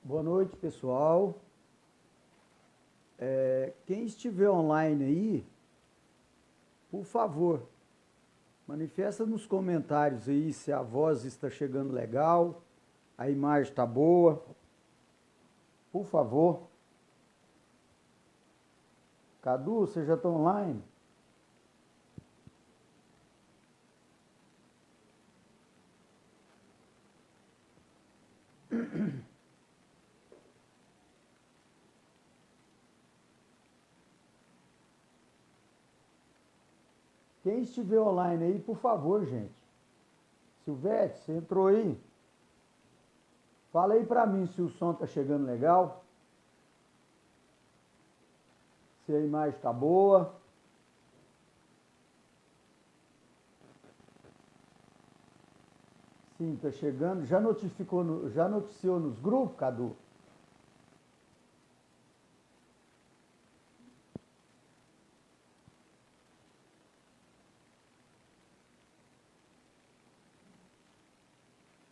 Boa noite, pessoal. Quem estiver online aí, por favor, manifesta nos comentários aí se a voz está chegando legal, a imagem está boa. Por favor. Cadu, você já está online? Quem estiver online aí, por favor, gente. Silvete, você entrou aí? Fala aí para mim se o som está chegando legal. Se a imagem está boa. Sim, está chegando. Já noticiou nos grupos, Cadu?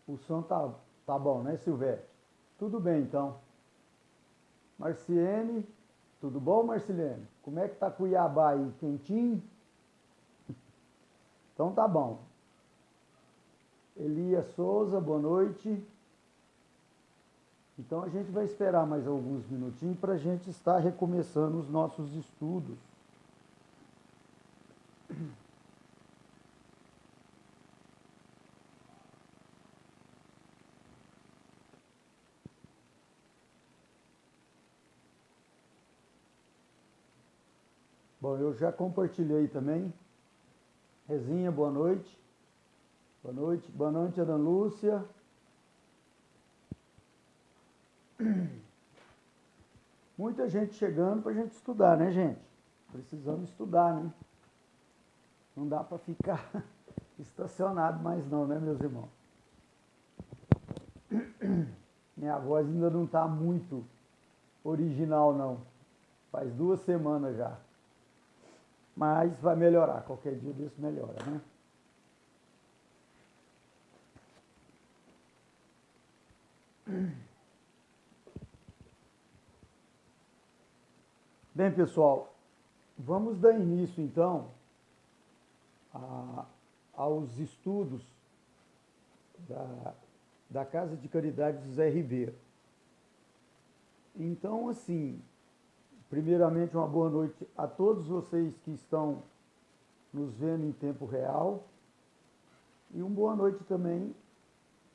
O som tá bom, né, Silvete? Tudo bem, então. Marciene, tudo bom, Marcilene? Como é que tá Cuiabá aí? Quentinho? Então tá bom. Elias Souza, boa noite. Então a gente vai esperar mais alguns minutinhos para a gente estar recomeçando os nossos estudos. Bom, eu já compartilhei também. Rezinha, boa noite. Boa noite. Boa noite, Ana Lúcia. Muita gente chegando para a gente estudar, né, gente? Precisamos estudar, né? Não dá para ficar estacionado mais não, né, meus irmãos? Minha voz ainda não está muito original, não. Faz 2 semanas já. Mas vai melhorar, qualquer dia desse melhora, né? Bem, pessoal, vamos dar início, então, aos estudos da Casa de Caridade José Ribeiro. Então, assim, primeiramente, uma boa noite a todos vocês que estão nos vendo em tempo real e uma boa noite também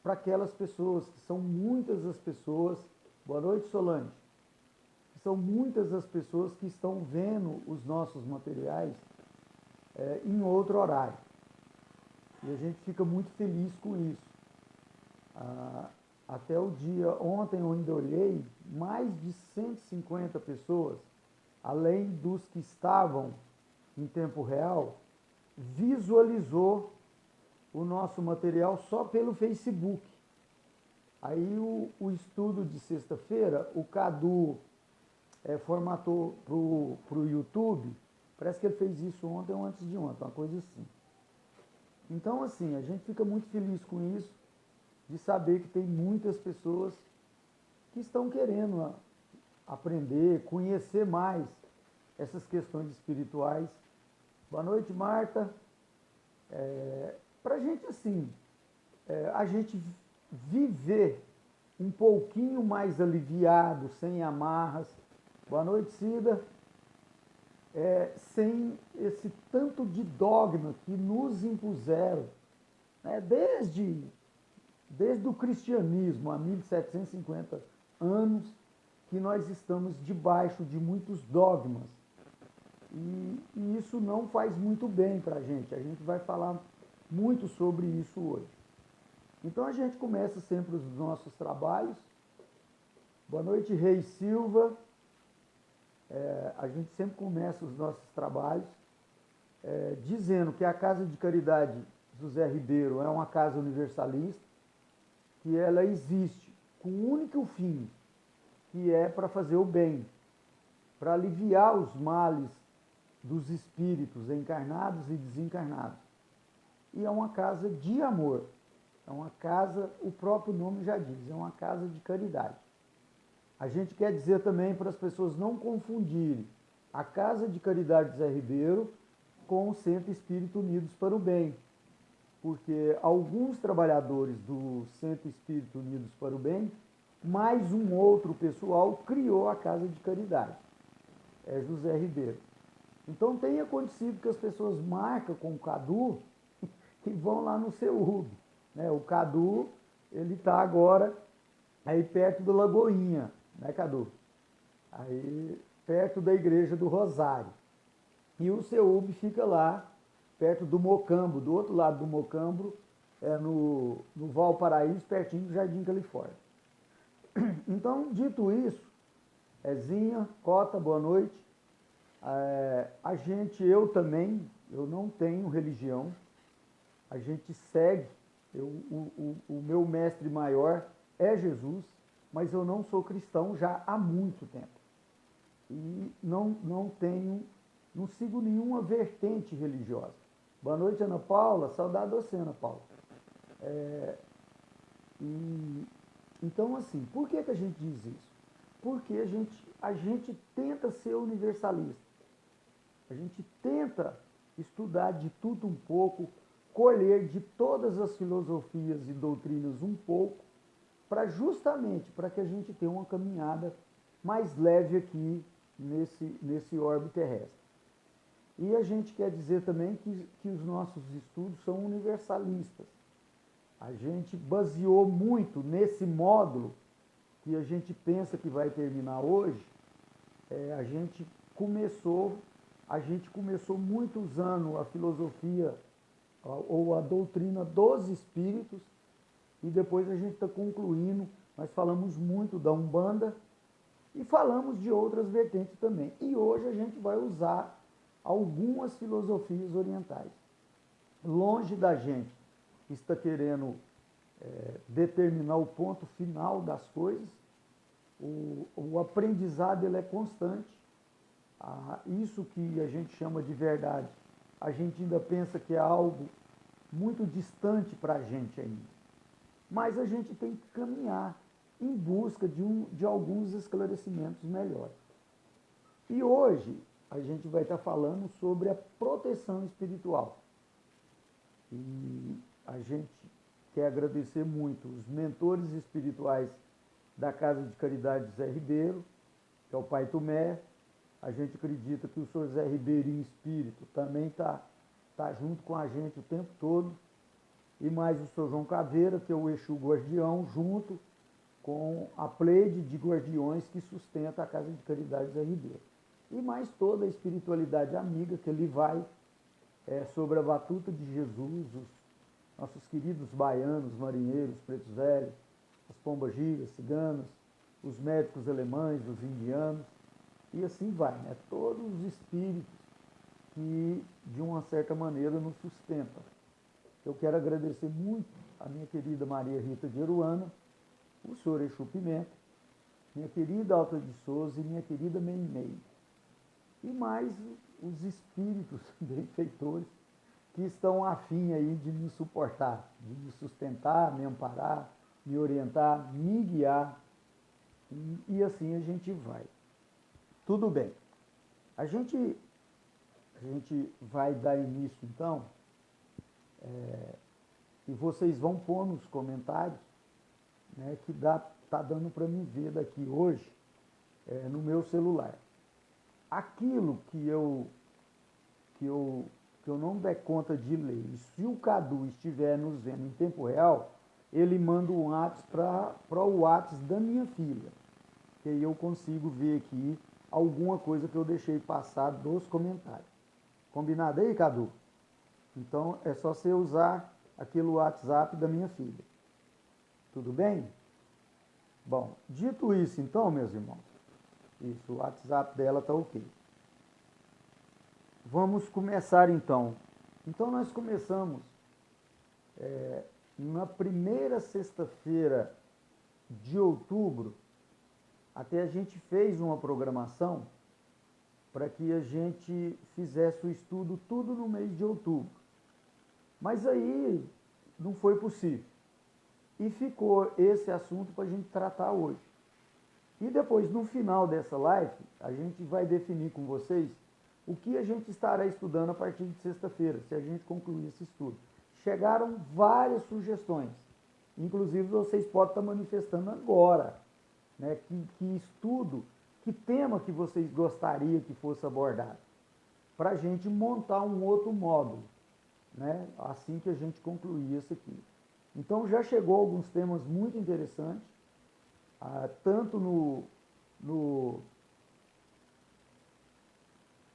para aquelas pessoas, que são muitas as pessoas, boa noite, Solange, que são muitas as pessoas que estão vendo os nossos materiais em outro horário. E a gente fica muito feliz com isso. Até o dia, ontem eu ainda olhei, mais de 150 pessoas, além dos que estavam em tempo real, visualizou o nosso material só pelo Facebook. Aí o estudo de sexta-feira, o Cadu formatou para o YouTube, parece que ele fez isso ontem ou antes de ontem, uma coisa assim. Então, assim, a gente fica muito feliz com isso, de saber que tem muitas pessoas que estão querendo aprender, conhecer mais essas questões espirituais. Boa noite, Marta. Para a gente, assim, a gente viver um pouquinho mais aliviado, sem amarras. Boa noite, Cida. Sem esse tanto de dogma que nos impuseram, né, desde o cristianismo, há 1750 anos, que nós estamos debaixo de muitos dogmas. E isso não faz muito bem para a gente. A gente vai falar muito sobre isso hoje. Então a gente começa sempre os nossos trabalhos. Boa noite, Rei Silva. A gente sempre começa os nossos trabalhos dizendo que a Casa de Caridade José Ribeiro é uma casa universalista, que ela existe com um único fim, que é para fazer o bem, para aliviar os males dos espíritos encarnados e desencarnados. E é uma casa de amor, é uma casa, o próprio nome já diz, é uma casa de caridade. A gente quer dizer também para as pessoas não confundirem a Casa de Caridade Zé Ribeiro com o Centro Espírita Unidos para o Bem, porque alguns trabalhadores do Centro Espírita Unidos para o Bem, mais um outro pessoal, criou a Casa de Caridade, é José Ribeiro. Então tem acontecido que as pessoas marcam com o Cadu e vão lá no CEUB, né? O Cadu, ele está agora aí perto do Lagoinha, né, Cadu? Aí perto da Igreja do Rosário. E o CEUB fica lá perto do Mocambo, do outro lado do Mocambo, no Valparaíso, pertinho do Jardim Califórnia. Então, dito isso, Ezinha, Cota, boa noite. Eu também, eu não tenho religião, a gente segue, o meu mestre maior é Jesus, mas eu não sou cristão já há muito tempo. E não sigo nenhuma vertente religiosa. Boa noite, Ana Paula, saudade de você, Ana Paula. Então, assim, por que a gente diz isso? Porque a gente tenta ser universalista. A gente tenta estudar de tudo um pouco, colher de todas as filosofias e doutrinas um pouco, justamente para que a gente tenha uma caminhada mais leve aqui nesse orbe terrestre. E a gente quer dizer também que os nossos estudos são universalistas. A gente baseou muito nesse módulo que a gente pensa que vai terminar hoje. A gente começou muito usando a filosofia ou a doutrina dos espíritos, e depois a gente está concluindo. Nós falamos muito da Umbanda e falamos de outras vertentes também. E hoje a gente vai usar algumas filosofias orientais. Longe da gente que está querendo determinar o ponto final das coisas, o aprendizado ele é constante. Isso que a gente chama de verdade, a gente ainda pensa que é algo muito distante para a gente ainda. Mas a gente tem que caminhar em busca de alguns esclarecimentos melhores. E hoje a gente vai estar falando sobre a proteção espiritual. E a gente quer agradecer muito os mentores espirituais da Casa de Caridade Zé Ribeiro, que é o Pai Tomé. A gente acredita que o Sr. Zé Ribeiro em espírito também está junto com a gente o tempo todo. E mais o Sr. João Caveira, que é o Exu Guardião, junto com a pleide de guardiões que sustenta a Casa de Caridade Zé Ribeiro. E mais toda a espiritualidade amiga que ele vai sobre a batuta de Jesus, os nossos queridos baianos, marinheiros, pretos velhos, as pombagiras, ciganos, os médicos alemães, os indianos, e assim vai, né? Todos os espíritos que, de uma certa maneira, nos sustentam. Eu quero agradecer muito a minha querida Maria Rita de Aruana, o senhor Exu Pimenta, minha querida Alta de Souza e minha querida Meimei. E mais os espíritos benfeitores que estão afim aí de me suportar, de me sustentar, me amparar, me orientar, me guiar. E assim a gente vai. Tudo bem. A gente vai dar início, então, e vocês vão pôr nos comentários, né, que tá dando para me ver daqui hoje, no meu celular. Aquilo que eu não der conta de ler, e se o Cadu estiver nos vendo em tempo real, ele manda um WhatsApp para o WhatsApp da minha filha, que aí eu consigo ver aqui alguma coisa que eu deixei passar dos comentários. Combinado aí, Cadu? Então é só você usar aquele WhatsApp da minha filha. Tudo bem? Bom, dito isso então, meus irmãos, isso, o WhatsApp dela está ok. Vamos começar então. Então nós começamos na primeira sexta-feira de outubro. Até a gente fez uma programação para que a gente fizesse o estudo tudo no mês de outubro. Mas aí não foi possível. E ficou esse assunto para a gente tratar hoje. E depois, no final dessa live, a gente vai definir com vocês o que a gente estará estudando a partir de sexta-feira, se a gente concluir esse estudo. Chegaram várias sugestões, inclusive vocês podem estar manifestando agora, né, que estudo, que tema que vocês gostariam que fosse abordado, para a gente montar um outro módulo, né, assim que a gente concluir isso aqui. Então já chegou alguns temas muito interessantes, tanto no...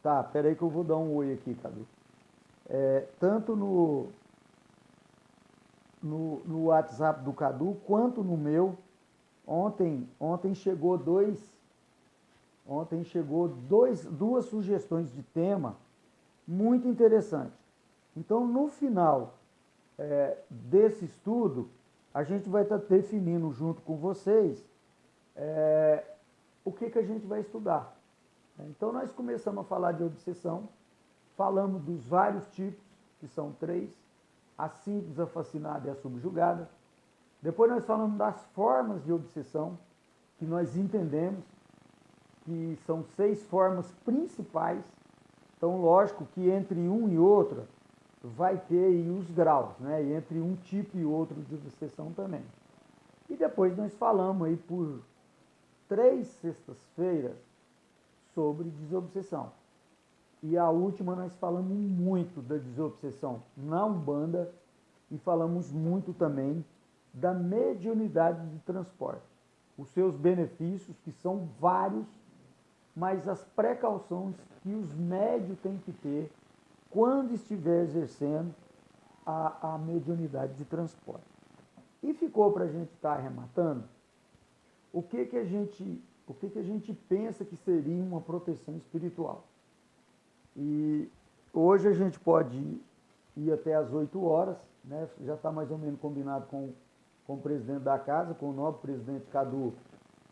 Tá, peraí que eu vou dar um oi aqui, Cadu. Tanto no WhatsApp do Cadu, quanto no meu. Ontem chegou duas sugestões de tema muito interessantes. Então, no final desse estudo, a gente vai estar definindo junto com vocês o que a gente vai estudar. Então, nós começamos a falar de obsessão, falamos dos vários tipos, que são 3, a simples, a fascinada e a subjugada. Depois nós falamos das formas de obsessão, que nós entendemos que são 6 formas principais. Então, lógico que entre um e outro vai ter aí os graus, né? E entre um tipo e outro de obsessão também. E depois nós falamos aí por 3 sextas-feiras sobre desobsessão. E a última nós falamos muito da desobsessão na Umbanda e falamos muito também da mediunidade de transporte. Os seus benefícios, que são vários, mas as precauções que os médios têm que ter quando estiver exercendo a mediunidade de transporte. E ficou para a gente estar arrematando o que a gente pensa que seria uma proteção espiritual. E hoje a gente pode ir até às 8 horas, né? Já está mais ou menos combinado com o presidente da casa, com o novo presidente Cadu,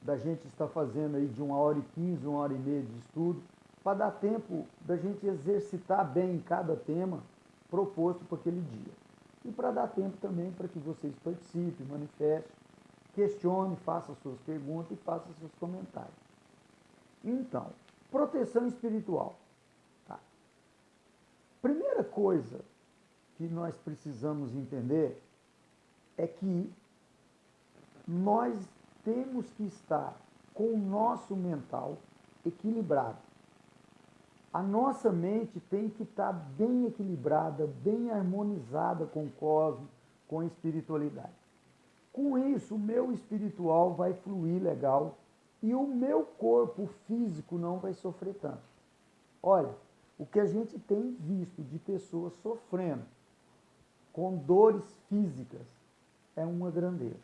da gente estar fazendo aí de 1h15, 1h30 de estudo, para dar tempo da gente exercitar bem cada tema proposto para aquele dia. E para dar tempo também para que vocês participem, manifestem, questione, façam suas perguntas e façam seus comentários. Então, proteção espiritual. Tá. Primeira coisa que nós precisamos entender é que nós temos que estar com o nosso mental equilibrado. A nossa mente tem que estar bem equilibrada, bem harmonizada com o cosmos, com a espiritualidade. Com isso, o meu espiritual vai fluir legal e o meu corpo físico não vai sofrer tanto. Olha, o que a gente tem visto de pessoas sofrendo com dores físicas é uma grandeza,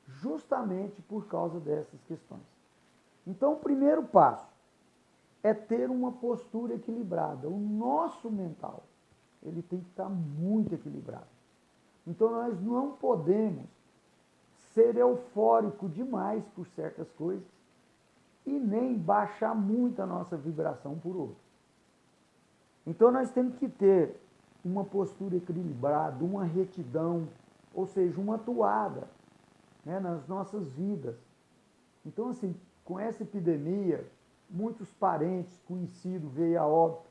justamente por causa dessas questões. Então, o primeiro passo é ter uma postura equilibrada. O nosso mental, ele tem que estar muito equilibrado. Então, nós não podemos ser eufórico demais por certas coisas e nem baixar muito a nossa vibração por outras. Então, nós temos que ter uma postura equilibrada, uma retidão, ou seja, uma atuada, né, nas nossas vidas. Então, assim, com essa epidemia, muitos parentes, conhecidos veio a óbito.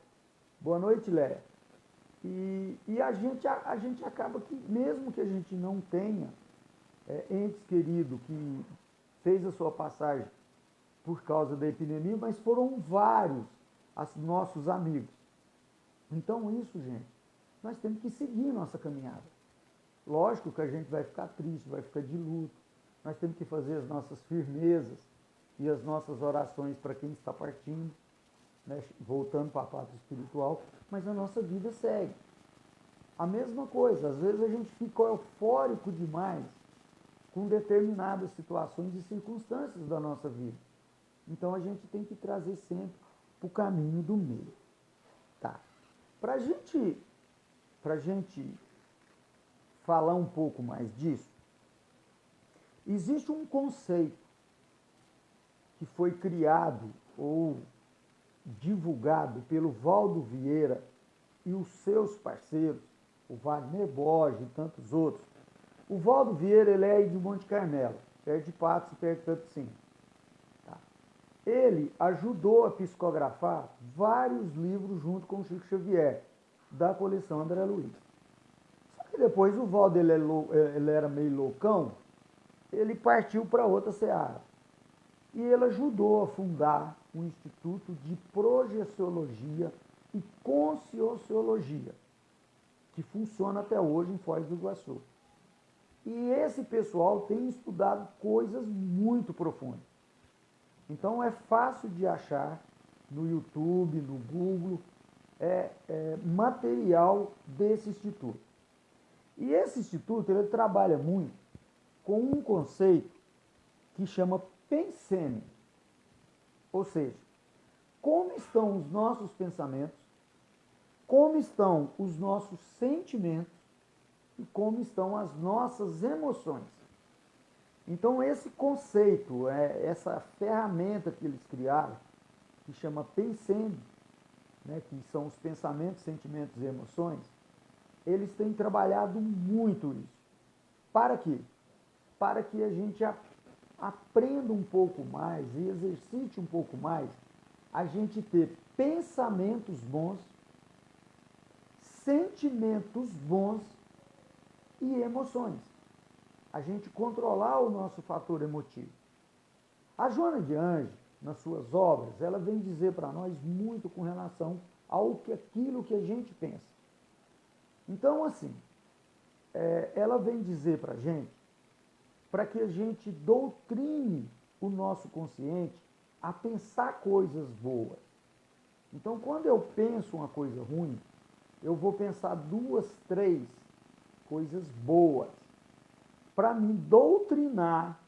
Boa noite, Léa. E a gente acaba que, mesmo que a gente não tenha entes queridos que fez a sua passagem por causa da epidemia, mas foram vários nossos amigos. Então, isso, gente, nós temos que seguir nossa caminhada. Lógico que a gente vai ficar triste, vai ficar de luto. Nós temos que fazer as nossas firmezas e as nossas orações para quem está partindo, né, voltando para a pátria espiritual, mas a nossa vida segue. A mesma coisa, às vezes a gente fica eufórico demais com determinadas situações e circunstâncias da nossa vida. Então a gente tem que trazer sempre para o caminho do meio. Tá. Para a gente falar um pouco mais disso, existe um conceito que foi criado ou divulgado pelo Valdo Vieira e os seus parceiros, o Wagner Borges e tantos outros. O Valdo Vieira, ele é de Monte Carmelo, perto de Patos e perto de Patrocínio. ele ajudou a psicografar vários livros junto com o Chico Xavier, da coleção André Luiz. Só que depois o Valdo, ele era meio loucão, ele partiu para outra seara. E ele ajudou a fundar o Instituto de Projeciologia e Conscienciologia, que funciona até hoje em Foz do Iguaçu. E esse pessoal tem estudado coisas muito profundas. Então é fácil de achar no YouTube, no Google, material desse instituto. E esse instituto ele trabalha muito com um conceito que chama pensene, ou seja, como estão os nossos pensamentos, como estão os nossos sentimentos e como estão as nossas emoções. Então esse conceito, essa ferramenta que eles criaram, que chama pensene, né, que são os pensamentos, sentimentos e emoções, eles têm trabalhado muito isso. Para quê? Para que a gente aprenda um pouco mais e exercite um pouco mais a gente ter pensamentos bons, sentimentos bons e emoções. A gente controlar o nosso fator emotivo. A Joana de Anjos, nas suas obras, ela vem dizer para nós muito com relação aquilo que a gente pensa. Então, assim, ela vem dizer para a gente, para que a gente doutrine o nosso consciente a pensar coisas boas. Então, quando eu penso uma coisa ruim, eu vou pensar 2, 3 coisas boas, para me doutrinar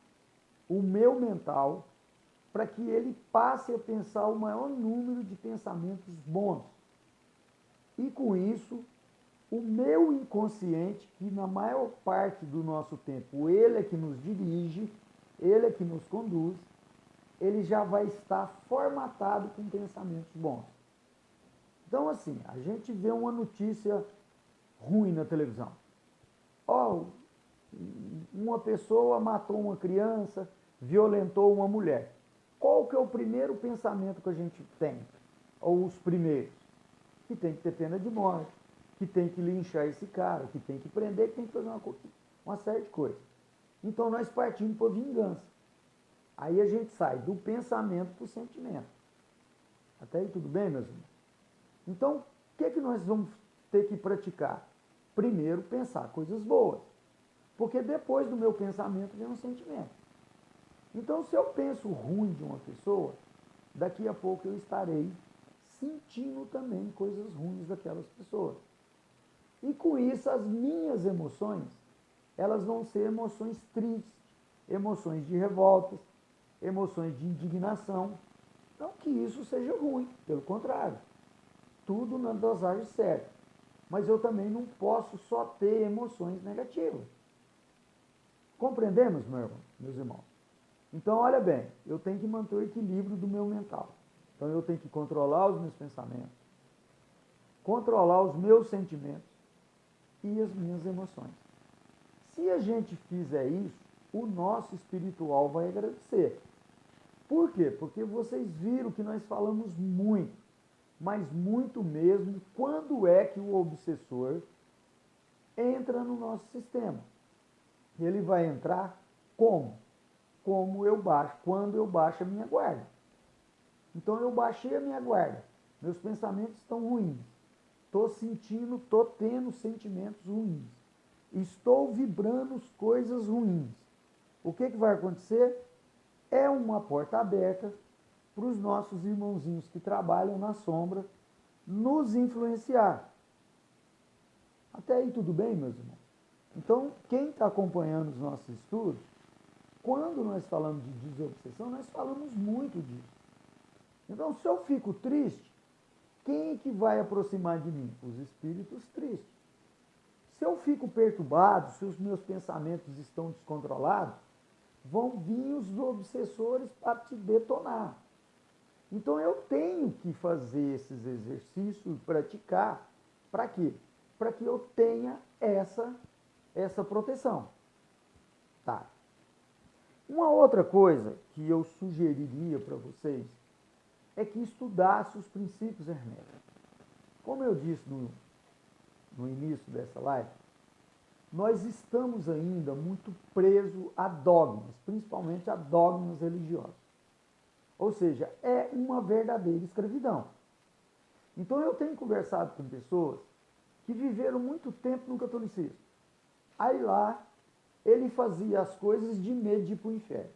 o meu mental, para que ele passe a pensar o maior número de pensamentos bons. E com isso, o meu inconsciente, que na maior parte do nosso tempo ele é que nos dirige, ele é que nos conduz, ele já vai estar formatado com pensamentos bons. Então, assim, a gente vê uma notícia ruim na televisão. Uma pessoa matou uma criança, violentou uma mulher. Qual que é o primeiro pensamento que a gente tem? Ou os primeiros? Que tem que ter pena de morte, que tem que linchar esse cara, que tem que prender, que tem que fazer uma série de coisas. Então nós partimos para a vingança. Aí a gente sai do pensamento para o sentimento. Até aí tudo bem, meus irmãos? Então, o que nós vamos ter que praticar? Primeiro, pensar coisas boas. Porque depois do meu pensamento vem um sentimento. Então, se eu penso ruim de uma pessoa, daqui a pouco eu estarei sentindo também coisas ruins daquelas pessoas. E com isso, as minhas emoções, elas vão ser emoções tristes, emoções de revoltas, emoções de indignação. Não que isso seja ruim, pelo contrário. Tudo na dosagem certa. Mas eu também não posso só ter emoções negativas. Compreendemos, meus irmãos? Então, olha bem, eu tenho que manter o equilíbrio do meu mental. Então, eu tenho que controlar os meus pensamentos, controlar os meus sentimentos e as minhas emoções. Se a gente fizer isso, o nosso espiritual vai agradecer. Por quê? Porque vocês viram que nós falamos muito, mas muito mesmo, quando é que o obsessor entra no nosso sistema. Ele vai entrar como? Quando eu baixo a minha guarda. Então eu baixei a minha guarda, meus pensamentos estão ruins, estou tendo sentimentos ruins, estou vibrando coisas ruins. O que vai acontecer? É uma porta aberta para os nossos irmãozinhos que trabalham na sombra nos influenciar. Até aí tudo bem, meus irmãos? Então, quem está acompanhando os nossos estudos, quando nós falamos de desobsessão, nós falamos muito disso. Então, se eu fico triste, quem é que vai aproximar de mim? Os espíritos tristes. Se eu fico perturbado, se os meus pensamentos estão descontrolados, vão vir os obsessores para te detonar. Então, eu tenho que fazer esses exercícios, praticar, para quê? Para que eu tenha essa proteção. Tá. Uma outra coisa que eu sugeriria para vocês é que estudasse os princípios herméticos. Como eu disse no início dessa live, nós estamos ainda muito presos a dogmas, principalmente a dogmas religiosos. Ou seja, é uma verdadeira escravidão. Então eu tenho conversado com pessoas que viveram muito tempo no catolicismo. Aí lá, ele fazia as coisas de medo de ir para o inferno.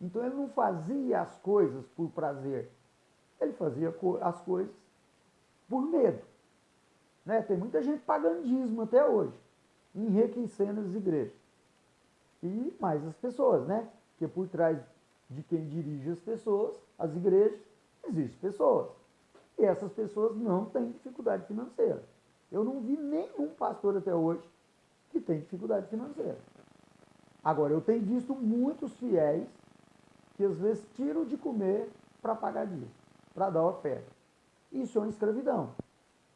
Então ele não fazia as coisas por prazer, ele fazia as coisas por medo. Né? Tem muita gente pagando dízimo até hoje, enriquecendo as igrejas. E mais as pessoas, né? Porque por trás de quem dirige as pessoas, as igrejas, existem pessoas. E essas pessoas não têm dificuldade financeira. Eu não vi nenhum pastor até hoje que tem dificuldade financeira. Agora, eu tenho visto muitos fiéis que às vezes tiram de comer para pagar dízimo, para dar oferta. Isso é uma escravidão.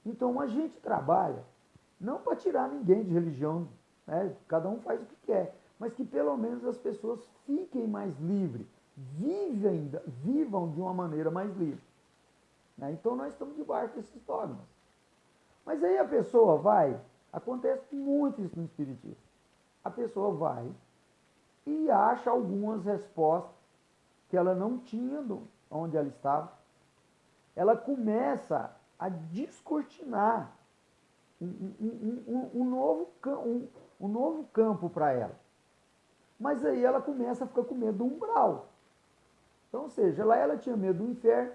Então a gente trabalha não para tirar ninguém de religião, né? Cada um faz o que quer, mas que pelo menos as pessoas fiquem mais livres, vivam de uma maneira mais livre. Né? Então nós estamos debaixo desses dogmas. Mas aí a pessoa vai, acontece muito isso no Espiritismo, a pessoa vai e acha algumas respostas que ela não tinha onde ela estava. Ela começa a descortinar um novo campo para ela. Mas aí ela começa a ficar com medo do umbral. Então, ou seja, ela tinha medo do inferno,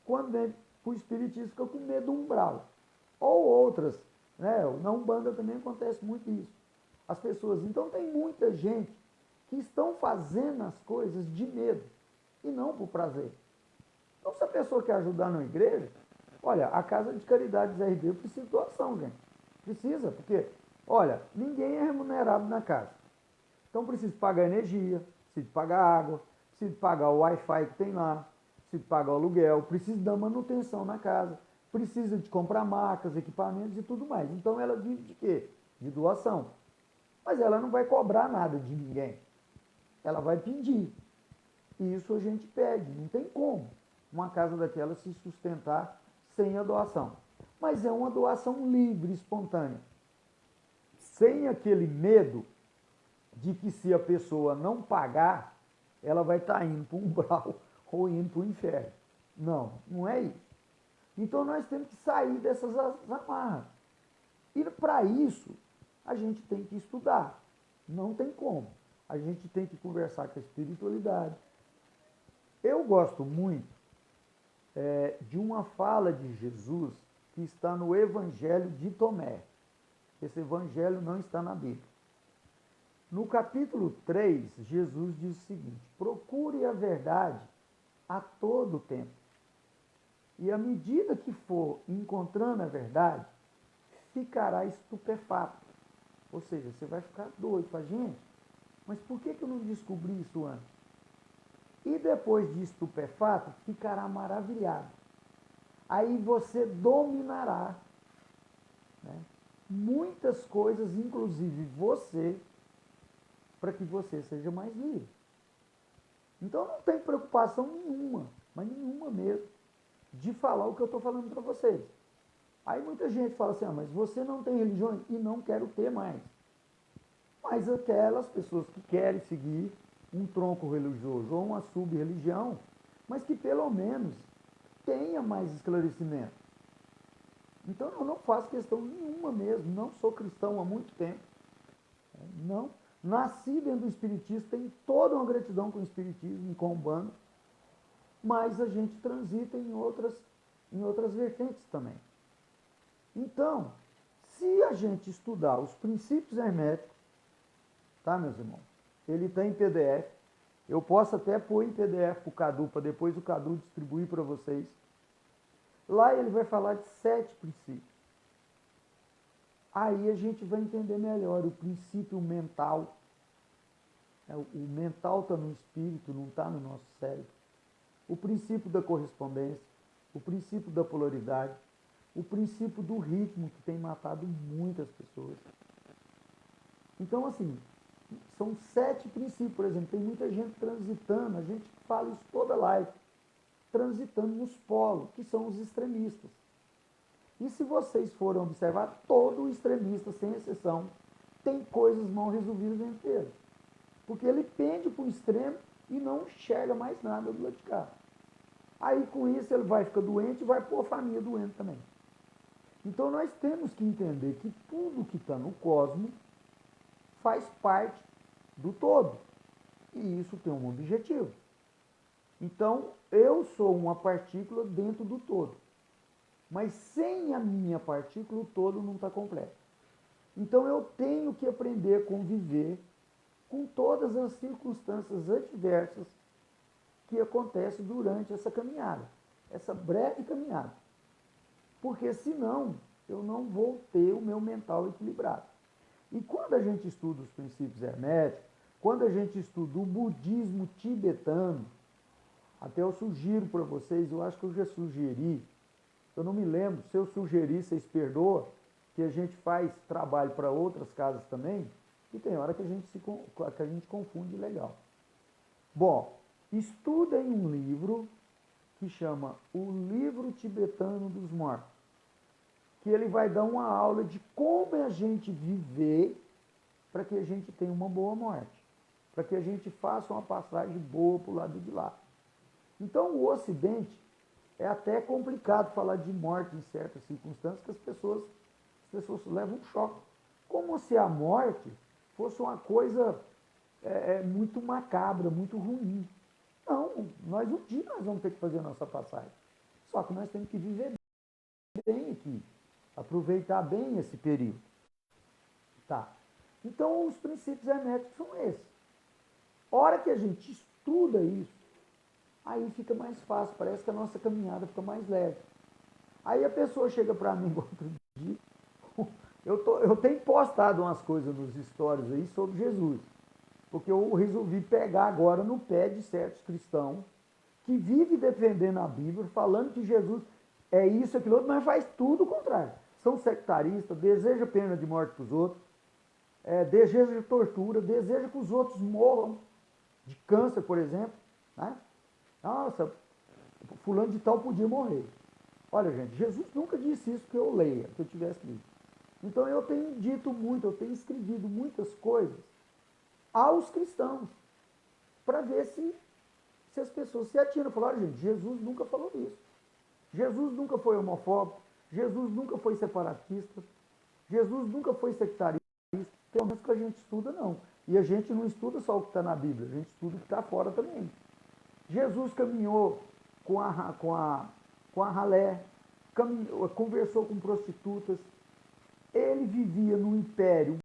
quando vem para o Espiritismo fica com medo do umbral. Ou outras, né? Na Umbanda também acontece muito isso. As pessoas, então tem muita gente que estão fazendo as coisas de medo e não por prazer. Então, se a pessoa quer ajudar na igreja, olha, a Casa de Caridade Zé Ribeiro precisa de doação, gente. Precisa, porque, olha, ninguém é remunerado na casa. Então, precisa pagar energia, precisa pagar água, precisa pagar o Wi-Fi que tem lá, precisa pagar o aluguel, precisa dar manutenção na casa, precisa de comprar macas, equipamentos e tudo mais. Então, ela vive de quê? De doação. Mas ela não vai cobrar nada de ninguém. Ela vai pedir. E isso a gente pede, não tem como uma casa daquela se sustentar sem a doação. Mas é uma doação livre, espontânea. Sem aquele medo de que se a pessoa não pagar, ela vai estar indo para o umbral ou indo para o inferno. Não, não é isso. Então nós temos que sair dessas amarras. E para isso, a gente tem que estudar. Não tem como. A gente tem que conversar com a espiritualidade. Eu gosto muito de uma fala de Jesus que está no Evangelho de Tomé. Esse evangelho não está na Bíblia. No capítulo 3, Jesus diz o seguinte: procure a verdade a todo tempo. E à medida que for encontrando a verdade, ficará estupefato. Ou seja, você vai ficar doido. Fala, gente, mas por que eu não descobri isso antes? E depois de estupefato, ficará maravilhado. Aí você dominará, né, muitas coisas, inclusive você, para que você seja mais livre. Então não tem preocupação nenhuma, mas nenhuma mesmo, de falar o que eu estou falando para vocês. Aí muita gente fala assim, mas você não tem religião e não quero ter mais. Mas aquelas pessoas que querem seguir um tronco religioso ou uma sub-religião, mas que pelo menos tenha mais esclarecimento. Então eu não faço questão nenhuma mesmo, não sou cristão há muito tempo. Não, nasci dentro do Espiritismo, tenho toda uma gratidão com o Espiritismo e com o Umbanda, mas a gente transita em outras vertentes também. Então, se a gente estudar os princípios herméticos, tá, meus irmãos? Ele tem em PDF. Eu posso até pôr em PDF para o Cadu, para depois o Cadu distribuir para vocês. Lá ele vai falar de 7 princípios. Aí a gente vai entender melhor o princípio mental. O mental está no espírito, não está no nosso cérebro. O princípio da correspondência, o princípio da polaridade, o princípio do ritmo, que tem matado muitas pessoas. Então, assim, São 7 princípios, por exemplo. Tem muita gente transitando, a gente fala isso toda live, transitando nos polos, que são os extremistas. E se vocês forem observar, todo extremista, sem exceção, tem coisas mal resolvidas dentro dele. Porque ele pende para o extremo e não enxerga mais nada do lado de cá. Aí com isso ele vai ficar doente e vai pôr a família doente também. Então nós temos que entender que tudo que está no cosmos faz parte do todo. E isso tem um objetivo. Então eu sou uma partícula dentro do todo. Mas sem a minha partícula, o todo não está completo. Então eu tenho que aprender a conviver com todas as circunstâncias adversas que acontecem durante essa caminhada, essa breve caminhada. Porque senão eu não vou ter o meu mental equilibrado. E quando a gente estuda os princípios herméticos, quando a gente estuda o budismo tibetano, até eu sugiro para vocês, eu acho que eu já sugeri, eu não me lembro, se eu sugerir, vocês perdoam, que a gente faz trabalho para outras casas também, e tem hora que a gente confunde legal. Bom, estudem um livro que chama O Livro Tibetano dos Mortos, que ele vai dar uma aula de como a gente viver para que a gente tenha uma boa morte, para que a gente faça uma passagem boa para o lado de lá. Então, o Ocidente é até complicado falar de morte em certas circunstâncias, que as pessoas levam um choque. Como se a morte fosse uma coisa muito macabra, muito ruim. Não, um dia nós vamos ter que fazer a nossa passagem. Só que nós temos que viver bem aqui, aproveitar bem esse período. Tá. Então, os princípios herméticos são esses. A hora que a gente estuda isso, aí fica mais fácil, parece que a nossa caminhada fica mais leve. Aí a pessoa chega para mim outro dia, eu tenho postado umas coisas nos stories aí sobre Jesus, porque eu resolvi pegar agora no pé de certos cristãos que vivem defendendo a Bíblia, falando que Jesus é isso, aquilo outro, mas faz tudo o contrário. São sectaristas, desejam pena de morte para os outros, desejam tortura, desejam que os outros morram de câncer, por exemplo. Né? Nossa, fulano de tal podia morrer. Olha, gente, Jesus nunca disse isso que eu leia, que eu tivesse lido. Então eu tenho dito muito, eu tenho escrevido muitas coisas aos cristãos, para ver se as pessoas se atiram. Falaram, gente, Jesus nunca falou isso. Jesus nunca foi homofóbico, Jesus nunca foi separatista, Jesus nunca foi sectarista, pelo menos que a gente estuda, não. E a gente não estuda só o que está na Bíblia, a gente estuda o que está fora também. Jesus caminhou com a ralé, conversou com prostitutas, ele vivia no império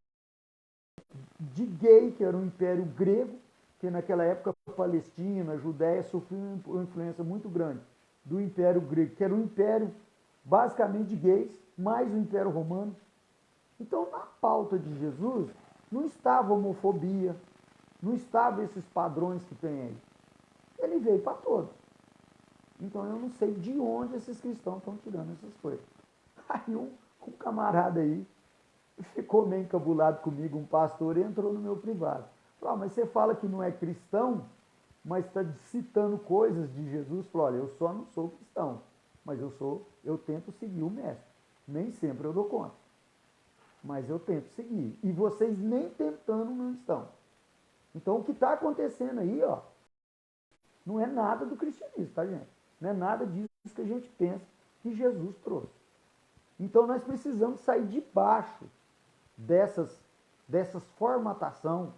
de gay, que era um império grego, que naquela época a Palestina, a Judéia sofriam uma influência muito grande do império grego, que era um império basicamente de gays, mais o império romano. Então, na pauta de Jesus, não estava homofobia, não estava esses padrões que tem aí. Ele veio para todos. Então, eu não sei de onde esses cristãos estão tirando essas coisas. Aí um camarada aí ficou meio encabulado comigo, um pastor, e entrou no meu privado. Falou, mas você fala que não é cristão, mas está citando coisas de Jesus. Falou, olha, eu só não sou cristão, mas eu tento seguir o mestre. Nem sempre eu dou conta, mas eu tento seguir. E vocês nem tentando não estão. Então, o que está acontecendo aí, ó, não é nada do cristianismo, tá, gente? Não é nada disso que a gente pensa que Jesus trouxe. Então, nós precisamos sair debaixo dessas formatação,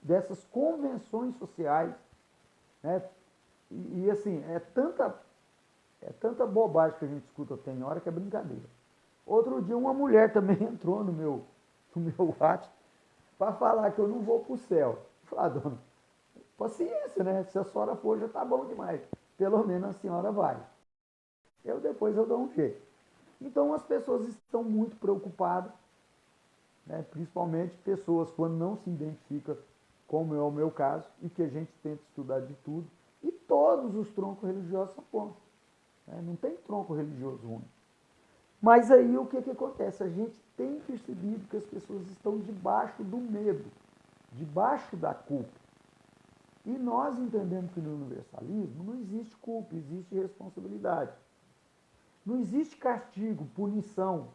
dessas convenções sociais, né? E assim, é tanta bobagem que a gente escuta, tem hora que é brincadeira. Outro dia uma mulher também entrou no meu WhatsApp para falar que eu não vou para o céu. Eu falei, dona, paciência, né? Se a senhora for, já está bom demais. Pelo menos a senhora vai. Depois eu dou um jeito. Então as pessoas estão muito preocupadas, né? Principalmente pessoas quando não se identificam, como é o meu caso, e que a gente tenta estudar de tudo. E todos os troncos religiosos são bons. Né? Não tem tronco religioso ruim. Mas aí o que acontece? A gente tem percebido que as pessoas estão debaixo do medo. debaixo da culpa. E nós entendemos que no universalismo não existe culpa, existe responsabilidade. Não existe castigo, punição.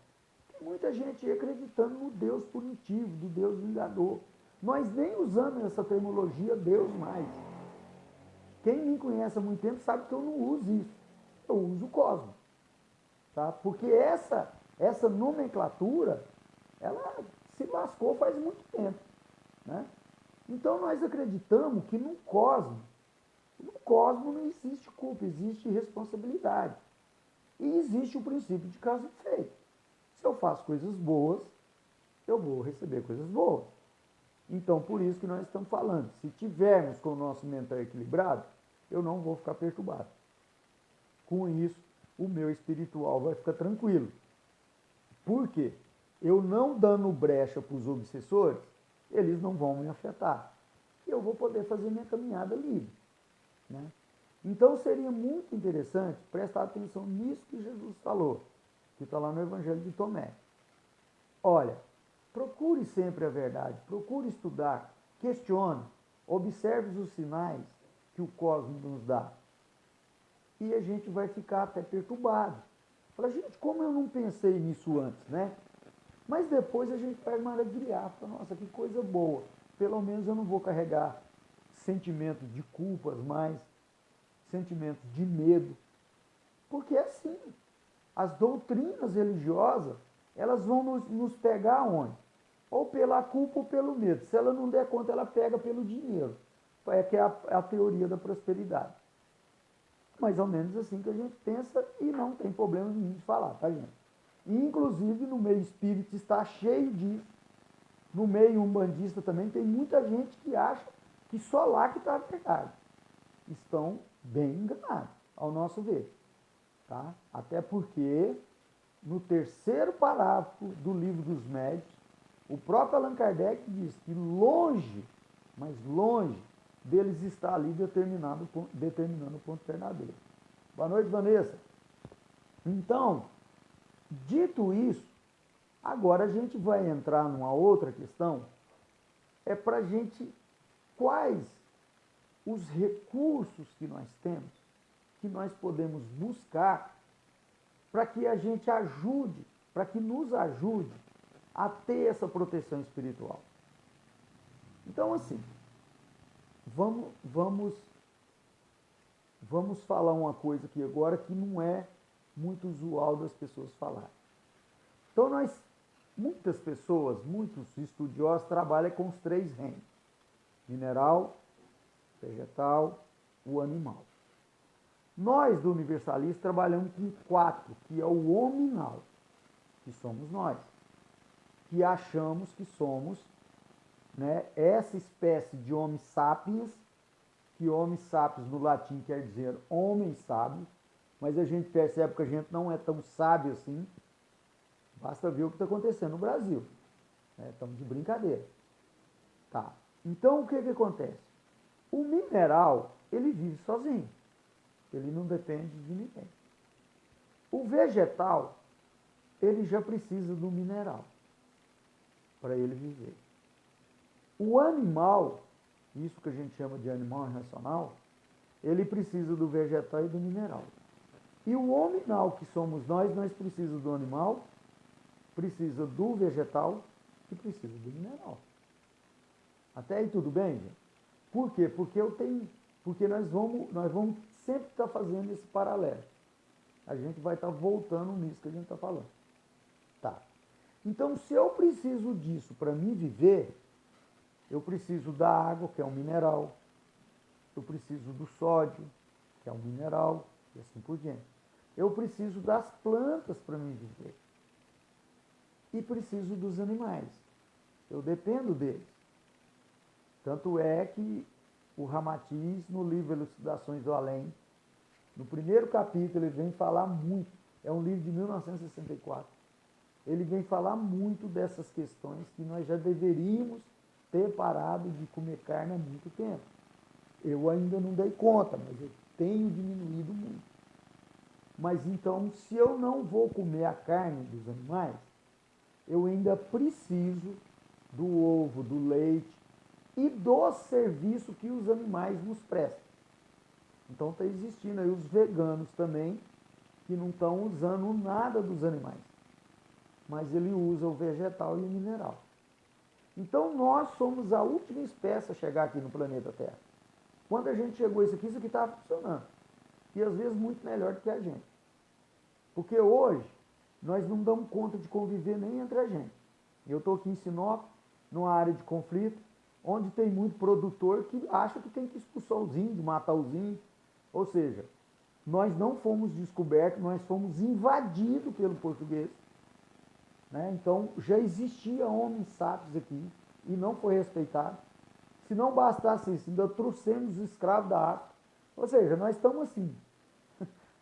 Tem muita gente acreditando no Deus punitivo, do Deus vingador. Nós nem usamos essa terminologia Deus mais. Quem me conhece há muito tempo sabe que eu não uso isso. Eu uso o cosmos. Tá? Porque essa nomenclatura, ela se lascou faz muito tempo. Né? Então nós acreditamos que no cosmos não existe culpa, existe responsabilidade. E existe o princípio de causa e efeito. Se eu faço coisas boas, eu vou receber coisas boas. Então, por isso que nós estamos falando. Se tivermos com o nosso mental equilibrado, eu não vou ficar perturbado. Com isso, o meu espiritual vai ficar tranquilo. Por quê? Eu não dando brecha para os obsessores, eles não vão me afetar. E eu vou poder fazer minha caminhada livre. Né? Então seria muito interessante prestar atenção nisso que Jesus falou, que está lá no Evangelho de Tomé. Olha, procure sempre a verdade, procure estudar, questione, observe os sinais que o cosmos nos dá. E a gente vai ficar até perturbado. Fala, gente, como eu não pensei nisso antes, né? Mas depois a gente vai maravilhar, fala, nossa, que coisa boa. Pelo menos eu não vou carregar sentimentos de culpas mais, sentimentos de medo. Porque é assim, as doutrinas religiosas, elas vão nos pegar onde? Ou pela culpa ou pelo medo. Se ela não der conta, ela pega pelo dinheiro. É que é a teoria da prosperidade. Mais ou menos assim que a gente pensa e não tem problema nenhum de falar, tá, gente? E, inclusive, no meio espírita está cheio disso. No meio umbandista também tem muita gente que acha que só lá que está a verdade. Estão bem enganados, ao nosso ver. Tá? Até porque, no terceiro parágrafo do Livro dos Médiuns, o próprio Allan Kardec diz que longe, mas longe, deles está ali determinando o ponto verdadeiro. Boa noite, Vanessa. Então, dito isso, agora a gente vai entrar numa outra questão, é para a gente, quais os recursos que nós temos, que nós podemos buscar para que a gente ajude, para que nos ajude a ter essa proteção espiritual. Então, assim, vamos falar uma coisa aqui agora que não é muito usual das pessoas falarem. Então, muitas pessoas, muitos estudiosos trabalham com os três reinos: mineral, vegetal, o animal. Nós, do Universalista, trabalhamos com 4, que é o hominal, que somos nós, que achamos que somos, né, essa espécie de Homo sapiens, que Homo sapiens no latim quer dizer homem sábio, mas a gente percebe que a gente não é tão sábio assim. Basta ver o que está acontecendo no Brasil. Estamos de brincadeira. Tá. Então, o que acontece? O mineral, ele vive sozinho. Ele não depende de ninguém. O vegetal, ele já precisa do mineral para ele viver. O animal, isso que a gente chama de animal irracional, ele precisa do vegetal e do mineral. E o hominal, que somos nós precisamos do animal, precisa do vegetal e precisa do mineral. Até aí tudo bem, gente? Por quê? Porque nós vamos sempre estar fazendo esse paralelo. A gente vai estar voltando nisso que a gente está falando. Tá. Então, se eu preciso disso para mim viver, eu preciso da água, que é um mineral. Eu preciso do sódio, que é um mineral, e assim por diante. Eu preciso das plantas para mim viver. E preciso dos animais. Eu dependo deles. Tanto é que o Ramatiz, no livro Elucidações do Além, no primeiro capítulo, ele vem falar muito. É um livro de 1964. Ele vem falar muito dessas questões que nós já deveríamos ter parado de comer carne há muito tempo. Eu ainda não dei conta, mas eu tenho diminuído muito. Mas então, se eu não vou comer a carne dos animais, eu ainda preciso do ovo, do leite, e do serviço que os animais nos prestam. Então está existindo aí os veganos também, que não estão usando nada dos animais, mas ele usa o vegetal e o mineral. Então nós somos a última espécie a chegar aqui no planeta Terra. Quando a gente chegou isso aqui estava funcionando. E às vezes muito melhor do que a gente. Porque hoje nós não damos conta de conviver nem entre a gente. Eu estou aqui em Sinop, numa área de conflito, onde tem muito produtor que acha que tem que expulsar os índios, matar os índios. Ou seja, nós não fomos descobertos, nós fomos invadidos pelo português. Né? Então já existia homens sábios aqui e não foi respeitado. Se não bastasse isso, ainda trouxemos os escravos da África. Ou seja, nós estamos assim,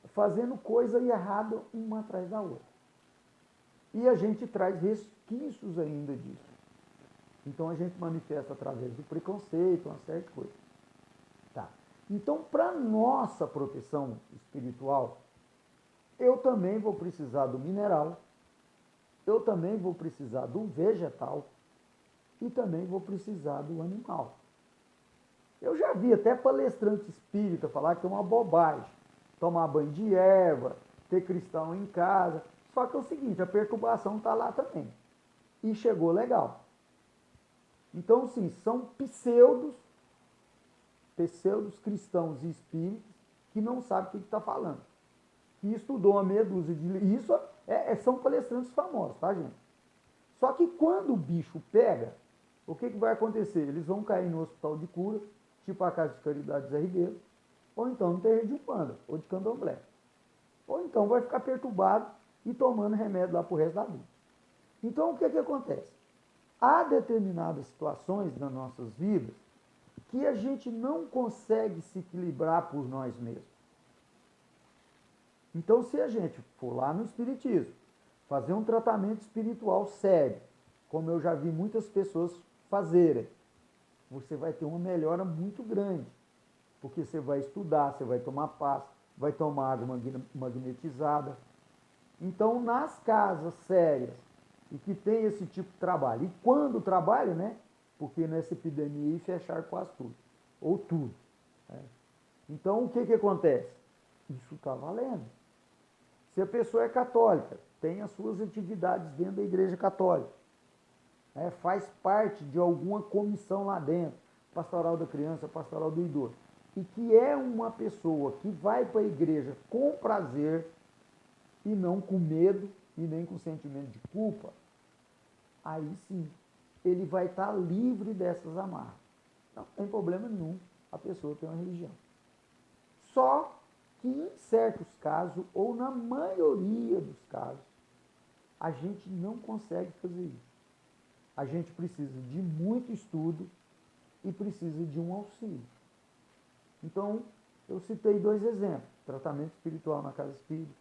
fazendo coisa errada uma atrás da outra. E a gente traz resquícios ainda disso. Então a gente manifesta através do preconceito, uma série de coisas. Tá. Então, para nossa proteção espiritual, eu também vou precisar do mineral, eu também vou precisar do vegetal e também vou precisar do animal. Eu já vi até palestrante espírita falar que é uma bobagem tomar banho de erva, ter cristal em casa. Só que é o seguinte, a perturbação está lá também. E chegou legal. Então, sim, são pseudos cristãos e espíritos que não sabem o que está falando. Que estudou uma meia dúzia de... Isso são palestrantes famosos, tá, gente? Só que quando o bicho pega, o que vai acontecer? Eles vão cair no hospital de cura, tipo a Casa de Caridade Zé Ribeiro, ou então no terreiro de Umbanda, ou de Candomblé. Ou então vai ficar perturbado e tomando remédio lá pro resto da vida. Então, o que acontece? Há determinadas situações nas nossas vidas que a gente não consegue se equilibrar por nós mesmos. Então, se a gente for lá no Espiritismo, fazer um tratamento espiritual sério, como eu já vi muitas pessoas fazerem, você vai ter uma melhora muito grande. Porque você vai estudar, você vai tomar paz, vai tomar água magnetizada. Então, nas casas sérias e que tem esse tipo de trabalho, e quando trabalha, né? Porque nessa epidemia fecharam quase tudo, ou tudo. Né? Então, o que acontece? Isso está valendo. Se a pessoa é católica, tem as suas atividades dentro da igreja católica, né? Faz parte de alguma comissão lá dentro, pastoral da criança, pastoral do idoso, e que é uma pessoa que vai para a igreja com prazer e não com medo e nem com sentimento de culpa, aí sim, ele vai estar livre dessas amarras. Não tem problema nenhum a pessoa ter uma religião. Só que em certos casos, ou na maioria dos casos, a gente não consegue fazer isso. A gente precisa de muito estudo e precisa de um auxílio. Então, eu citei 2 exemplos: tratamento espiritual na casa espírita,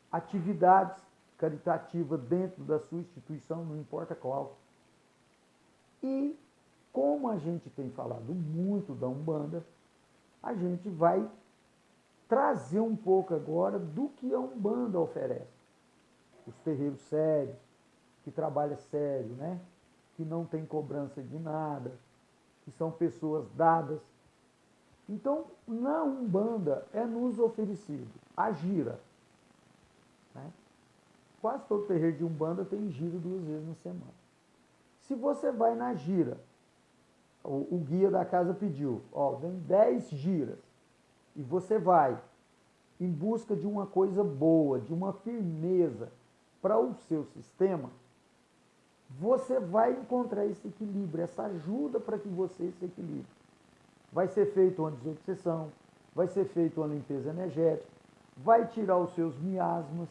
atividades caritativas dentro da sua instituição, não importa qual. E, como a gente tem falado muito da Umbanda, a gente vai trazer um pouco agora do que a Umbanda oferece. Os terreiros sérios, que trabalham sério, né? Que não tem cobrança de nada, que são pessoas dadas. Então, na Umbanda é nos oferecido a gira. Né? Quase todo terreiro de Umbanda tem gira 2 vezes na semana. Se você vai na gira, o guia da casa pediu, vem 10 giras, e você vai em busca de uma coisa boa, de uma firmeza para o seu sistema, você vai encontrar esse equilíbrio, essa ajuda para que você se equilibre. Vai ser feito uma desobsessão, vai ser feita uma limpeza energética, vai tirar os seus miasmas,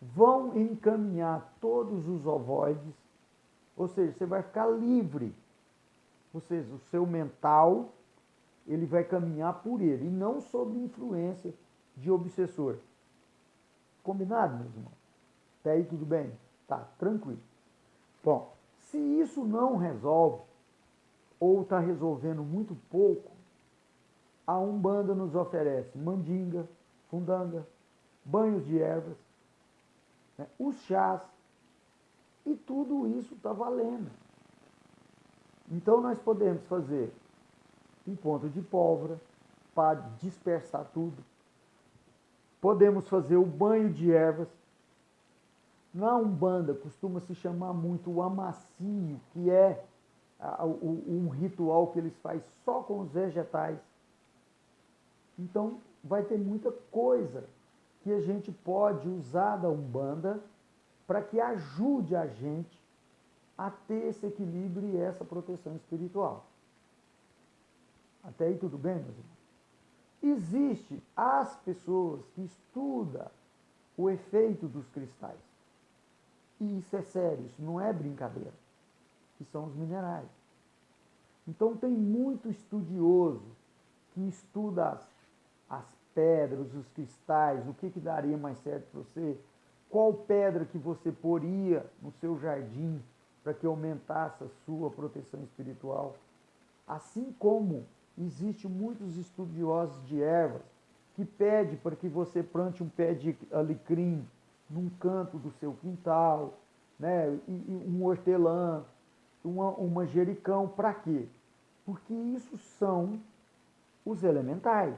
vão encaminhar todos os ovoides, ou seja, você vai ficar livre. Ou seja, o seu mental, ele vai caminhar por ele, e não sob influência de obsessor. Combinado, meus irmãos? Até aí tudo bem? Tá, tranquilo. Bom, se isso não resolve, ou está resolvendo muito pouco, a Umbanda nos oferece mandinga, fundanga, banhos de ervas, né, os chás, e tudo isso está valendo. Então nós podemos fazer um ponto de pólvora para dispersar tudo. Podemos fazer o banho de ervas. Na Umbanda costuma se chamar muito o amacio, que é um ritual que eles fazem só com os vegetais. Então vai ter muita coisa que a gente pode usar da Umbanda para que ajude a gente a ter esse equilíbrio e essa proteção espiritual. Até aí tudo bem, meus irmãos? Existe as pessoas que estudam o efeito dos cristais. E isso é sério, isso não é brincadeira. Que são os minerais. Então tem muito estudioso que estuda as pedras, os cristais, o que daria mais certo para você, qual pedra que você poria no seu jardim para que aumentasse a sua proteção espiritual. Assim como existem muitos estudiosos de ervas que pedem para que você plante um pé de alecrim num canto do seu quintal, né? E um hortelã, um manjericão, para quê? Porque isso são os elementais,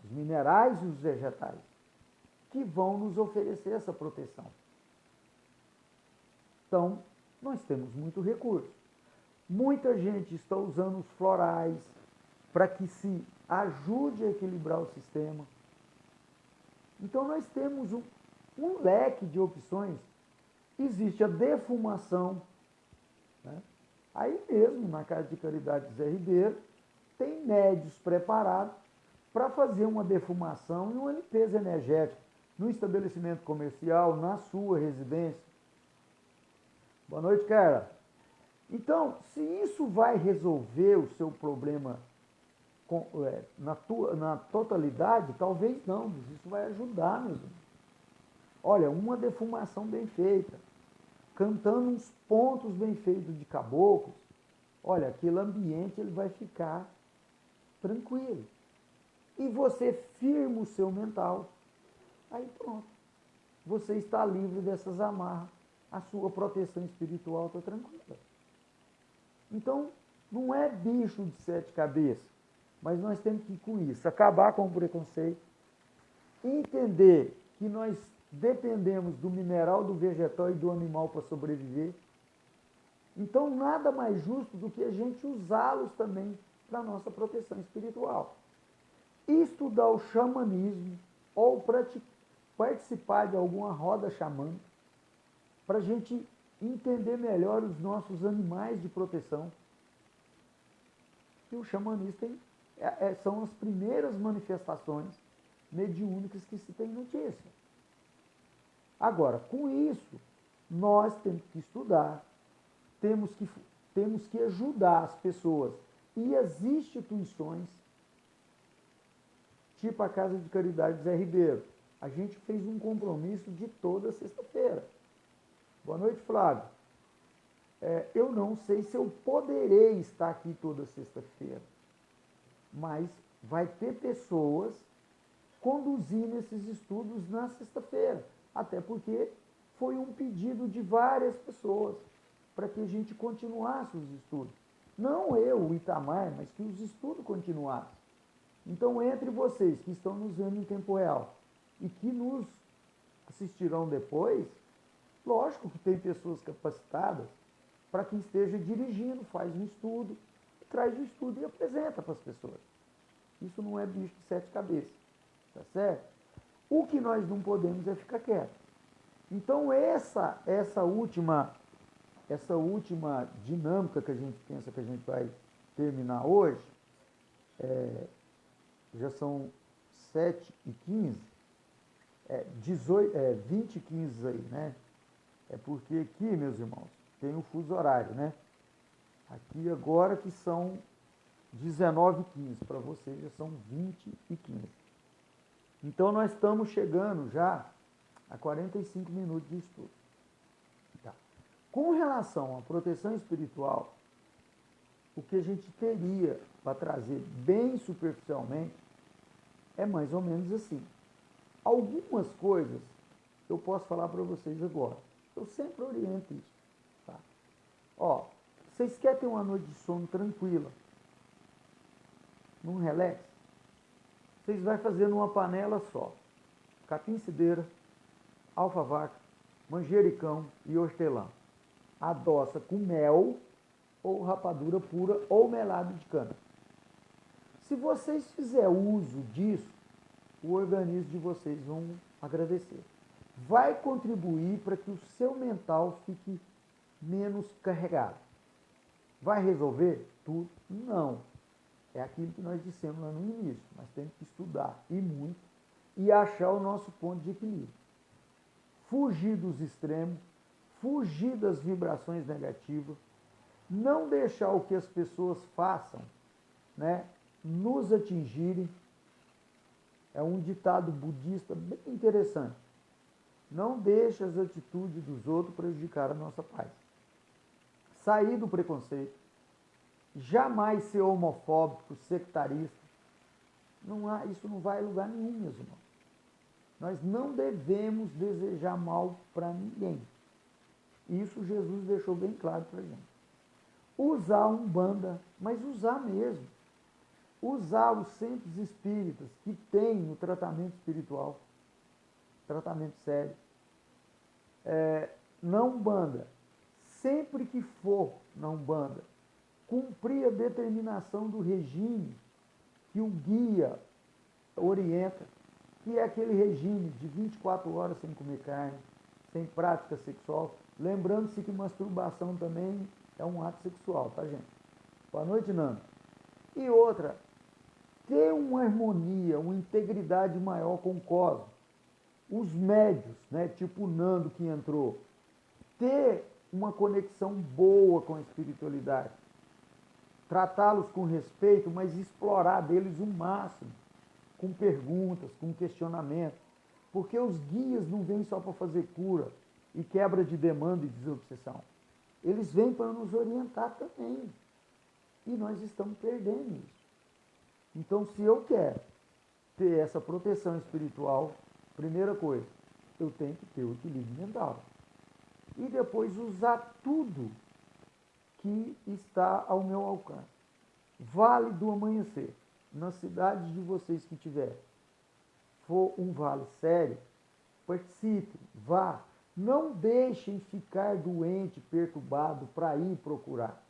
os minerais e os vegetais, que vão nos oferecer essa proteção. Então, nós temos muito recurso. Muita gente está usando os florais para que se ajude a equilibrar o sistema. Então, nós temos um leque de opções. Existe a defumação, né? Aí mesmo, na Casa de Caridade Zé Ribeiro, tem médios preparados para fazer uma defumação e uma limpeza energética no estabelecimento comercial, na sua residência. Boa noite, cara. Então, se isso vai resolver o seu problema na totalidade, talvez não, mas isso vai ajudar, meus amigos. Olha, uma defumação bem feita, cantando uns pontos bem feitos de caboclos, olha, aquele ambiente ele vai ficar tranquilo. E você firma o seu mental, aí pronto. Você está livre dessas amarras, a sua proteção espiritual está tranquila. Então, não é bicho de 7 cabeças, mas nós temos que, com isso, acabar com o preconceito, entender que nós dependemos do mineral, do vegetal e do animal para sobreviver. Então, nada mais justo do que a gente usá-los também para a nossa proteção espiritual. Estudar o xamanismo ou participar de alguma roda xamânica para a gente entender melhor os nossos animais de proteção. E o xamanismo são as primeiras manifestações mediúnicas que se tem notícia. Agora, com isso, nós temos que estudar, temos que ajudar as pessoas e as instituições, tipo a Casa de Caridade Zé Ribeiro. A gente fez um compromisso de toda sexta-feira. Boa noite, Flávio. Eu não sei se eu poderei estar aqui toda sexta-feira, mas vai ter pessoas conduzindo esses estudos na sexta-feira, até porque foi um pedido de várias pessoas para que a gente continuasse os estudos. Não eu, o Itamar, mas que os estudos continuassem. Então, entre vocês que estão nos vendo em tempo real e que nos assistirão depois, lógico que tem pessoas capacitadas para quem esteja dirigindo, faz um estudo, traz o estudo e apresenta para as pessoas. Isso não é bicho de 7 cabeças, tá certo? O que nós não podemos é ficar quieto. Então, essa última dinâmica que a gente pensa que a gente vai terminar hoje, já são 7h15, 20h15 aí, né? É porque aqui, meus irmãos, tem um fuso horário, né? Aqui agora que são 19h15, para vocês já são 20h15. Então nós estamos chegando já a 45 minutos de estudo. Tá. Com relação à proteção espiritual, o que a gente teria para trazer bem superficialmente é mais ou menos assim. Algumas coisas eu posso falar para vocês agora. Eu sempre oriento isso. Tá? Ó, Vocês querem ter uma noite de sono tranquila, num relax? Vocês vão fazer numa panela só. Capim-cideira, alfavaca, manjericão e hortelã. Adoça com mel ou rapadura pura ou melado de cana. Se vocês fizerem uso disso, o organismo de vocês vão agradecer. Vai contribuir para que o seu mental fique menos carregado. Vai resolver tudo? Não. É aquilo que nós dissemos lá no início. Nós temos que estudar e muito e achar o nosso ponto de equilíbrio. Fugir dos extremos, fugir das vibrações negativas, não deixar o que as pessoas façam, né, nos atingirem. É um ditado budista bem interessante. Não deixe as atitudes dos outros prejudicar a nossa paz. Sair do preconceito. Jamais ser homofóbico, sectarista. Isso não vai a lugar nenhum, meus irmãos. Nós não devemos desejar mal para ninguém. Isso Jesus deixou bem claro para a gente. Usar a Umbanda, mas usar mesmo. Usar os centros espíritas que tem no tratamento espiritual, tratamento sério. Na Umbanda, sempre que for na Umbanda, cumprir a determinação do regime que o guia orienta, que é aquele regime de 24 horas sem comer carne, sem prática sexual. Lembrando-se que masturbação também é um ato sexual, tá, gente? Boa noite, Nando. E outra, ter uma harmonia, uma integridade maior com o cosmos. Os médios, né, tipo o Nando que entrou, ter uma conexão boa com a espiritualidade. Tratá-los com respeito, mas explorar deles o máximo, com perguntas, com questionamento. Porque os guias não vêm só para fazer cura e quebra de demanda e desobsessão. Eles vêm para nos orientar também. E nós estamos perdendo isso. Então, se eu quero ter essa proteção espiritual, primeira coisa, eu tenho que ter o equilíbrio mental. E depois usar tudo que está ao meu alcance. Vale do Amanhecer, na cidade de vocês que tiver, for um vale sério, participe, vá. Não deixem ficar doente, perturbado para ir procurar.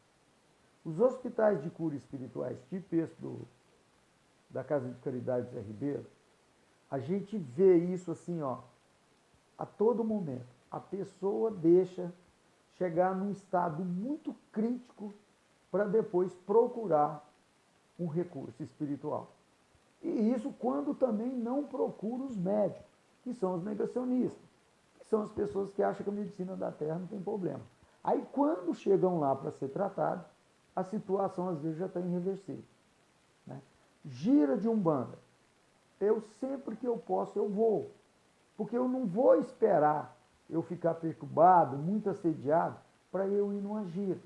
Os hospitais de cura espirituais, tipo esse da Casa de Caridade Zé Ribeiro, a gente vê isso assim, ó, a todo momento. A pessoa deixa chegar num estado muito crítico para depois procurar um recurso espiritual. E isso quando também não procura os médicos, que são os negacionistas, que são as pessoas que acham que a medicina da Terra não tem problema. Aí quando chegam lá para ser tratado, a situação às vezes já está irreversível. Né? Gira de Umbanda. Eu sempre que eu posso, eu vou. Porque eu não vou esperar eu ficar perturbado, muito assediado, para eu ir numa gira.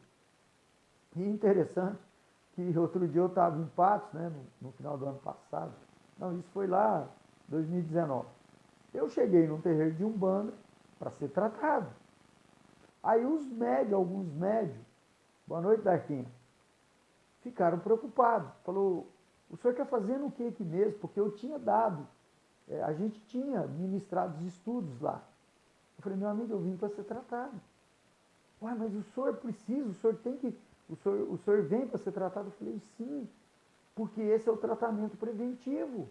E interessante que outro dia eu estava em Patos, né, no final do ano passado. Não, isso foi lá em 2019. Eu cheguei num terreiro de Umbanda para ser tratado. Aí os médios, alguns médios, boa noite, Darquinha, ficaram preocupados. Falou, o senhor está fazendo o que aqui mesmo? Porque eu tinha dado, a gente tinha ministrado os estudos lá. Eu falei, meu amigo, eu vim para ser tratado. Ué, mas o senhor precisa, o senhor tem que, o senhor vem para ser tratado? Eu falei, sim, porque esse é o tratamento preventivo.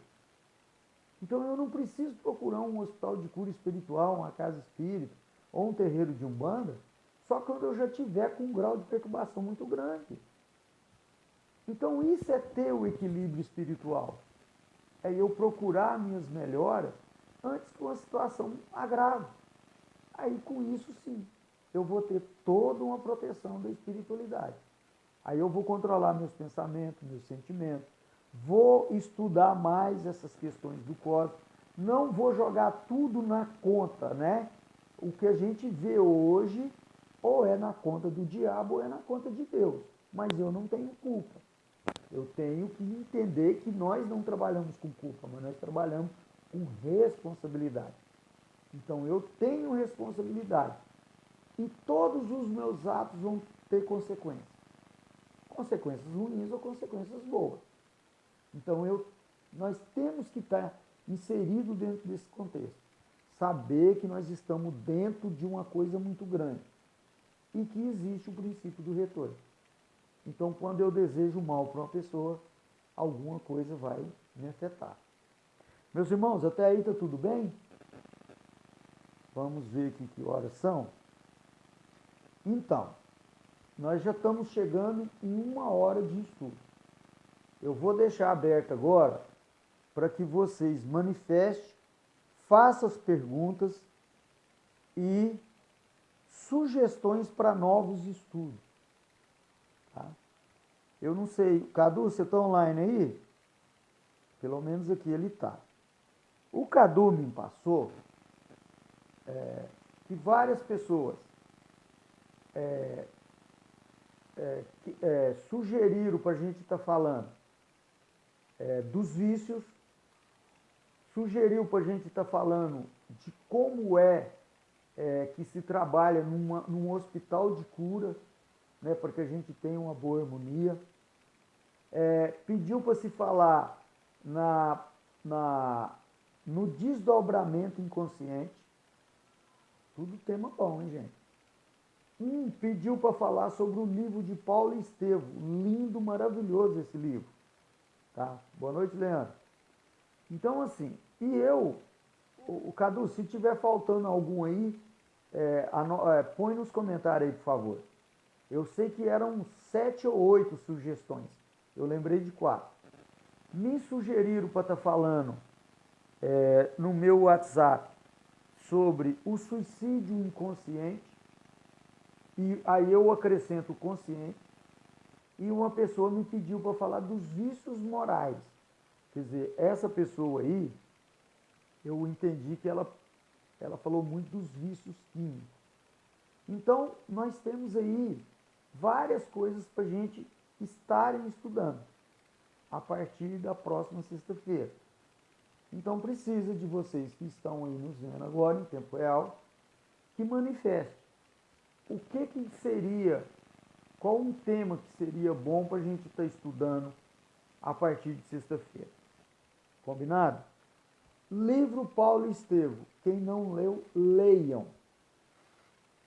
Então eu não preciso procurar um hospital de cura espiritual, uma casa espírita, ou um terreiro de Umbanda, só quando eu já tiver com um grau de perturbação muito grande. Então isso é ter o equilíbrio espiritual. É eu procurar minhas melhoras antes que uma situação agrave. Aí com isso sim, eu vou ter toda uma proteção da espiritualidade. Aí eu vou controlar meus pensamentos, meus sentimentos, vou estudar mais essas questões do cosmos, não vou jogar tudo na conta, né? O que a gente vê hoje, ou é na conta do diabo, ou é na conta de Deus. Mas eu não tenho culpa. Eu tenho que entender que nós não trabalhamos com culpa, mas nós trabalhamos com responsabilidade. Então eu tenho responsabilidade. E todos os meus atos vão ter consequências. consequências ruins ou consequências boas. Então, nós temos que estar inseridos dentro desse contexto. Saber que nós estamos dentro de uma coisa muito grande e que existe o princípio do retorno. Então, quando eu desejo mal para uma pessoa, alguma coisa vai me afetar. Meus irmãos, até aí está tudo bem? Vamos ver aqui que horas são. Então, nós já estamos chegando em 1 hora de estudo. Eu vou deixar aberto agora para que vocês manifestem, façam as perguntas e sugestões para novos estudos. Tá? Eu não sei, Cadu, você está online aí? Pelo menos aqui ele está. O Cadu me passou que várias pessoas sugeriram para a gente estar falando dos vícios, sugeriu para a gente estar falando de como que se trabalha num hospital de cura, né, para que a gente tenha uma boa harmonia. Pediu para se falar no desdobramento inconsciente. Tudo tema bom, hein, gente? Pediu para falar sobre o livro de Paulo Estevo. Lindo, maravilhoso esse livro. Tá? Boa noite, Leandro. Então, assim, o Cadu, se tiver faltando algum aí, põe nos comentários aí, por favor. Eu sei que eram 7 ou 8 sugestões. Eu lembrei de 4. Me sugeriram para estar falando no meu WhatsApp sobre o suicídio inconsciente. E aí eu acrescento o consciente. E uma pessoa me pediu para falar dos vícios morais. Quer dizer, essa pessoa aí, eu entendi que ela falou muito dos vícios químicos. Então, nós temos aí várias coisas para a gente estarem estudando a partir da próxima sexta-feira. Então, precisa de vocês que estão aí nos vendo agora, em tempo real, que manifestem o que seria, qual um tema que seria bom para a gente estar estudando a partir de sexta-feira. Combinado? Livro Paulo Estevo. Quem não leu, leiam.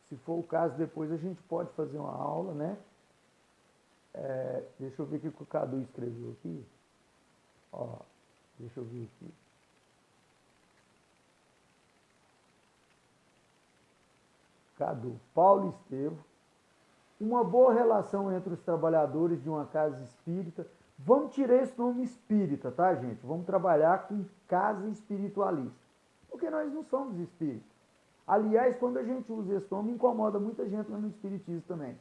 Se for o caso, depois a gente pode fazer uma aula, né? Deixa eu ver o que o Cadu escreveu aqui. Ó, deixa eu ver aqui. Cadu, Paulo Estevo. Uma boa relação entre os trabalhadores de uma casa espírita. Vamos tirar esse nome espírita, tá, gente? Vamos trabalhar com casa espiritualista. Porque nós não somos espíritas. Aliás, quando a gente usa esse nome, incomoda muita gente lá no espiritismo também.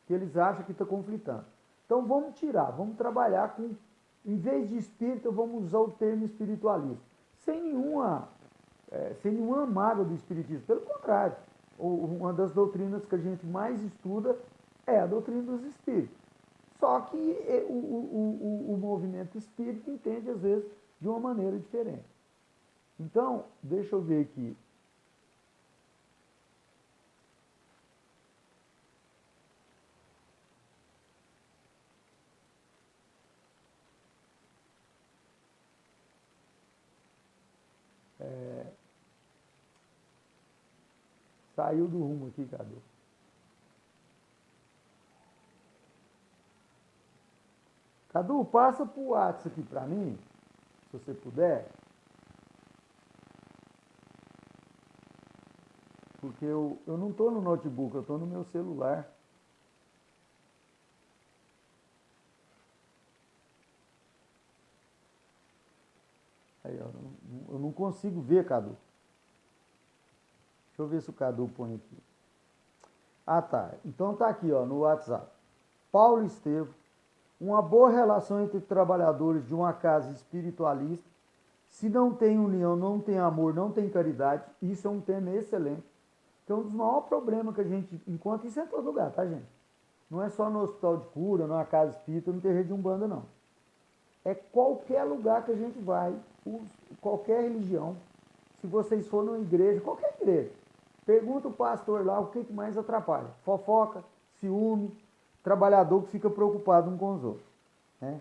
Que eles acham que está conflitando. Então vamos tirar, vamos trabalhar com, em vez de espírita, vamos usar o termo espiritualista. Sem nenhuma mágoa do espiritismo. Pelo contrário, uma das doutrinas que a gente mais estuda é a doutrina dos espíritos. Só que o movimento espírita entende, às vezes, de uma maneira diferente. Então, deixa eu ver aqui. Saiu do rumo aqui, Cadu. Cadu, passa pro WhatsApp aqui para mim, se você puder. Porque eu não estou no notebook, eu estou no meu celular. Aí, ó, eu não consigo ver, Cadu. Deixa eu ver se o Cadu põe aqui. Ah, tá. Então tá aqui, ó, no WhatsApp. Paulo Estevo. Uma boa relação entre trabalhadores de uma casa espiritualista. Se não tem união, não tem amor, não tem caridade, isso é um tema excelente. Que é um dos maiores problemas que a gente encontra, isso é em todo lugar, tá, gente? Não é só no hospital de cura, numa casa espírita, no terreiro de Umbanda, não. É qualquer lugar que a gente vai, qualquer religião. Se vocês forem numa igreja, qualquer igreja, pergunta o pastor lá o que mais atrapalha. Fofoca, ciúme, trabalhador que fica preocupado um com os outros, né?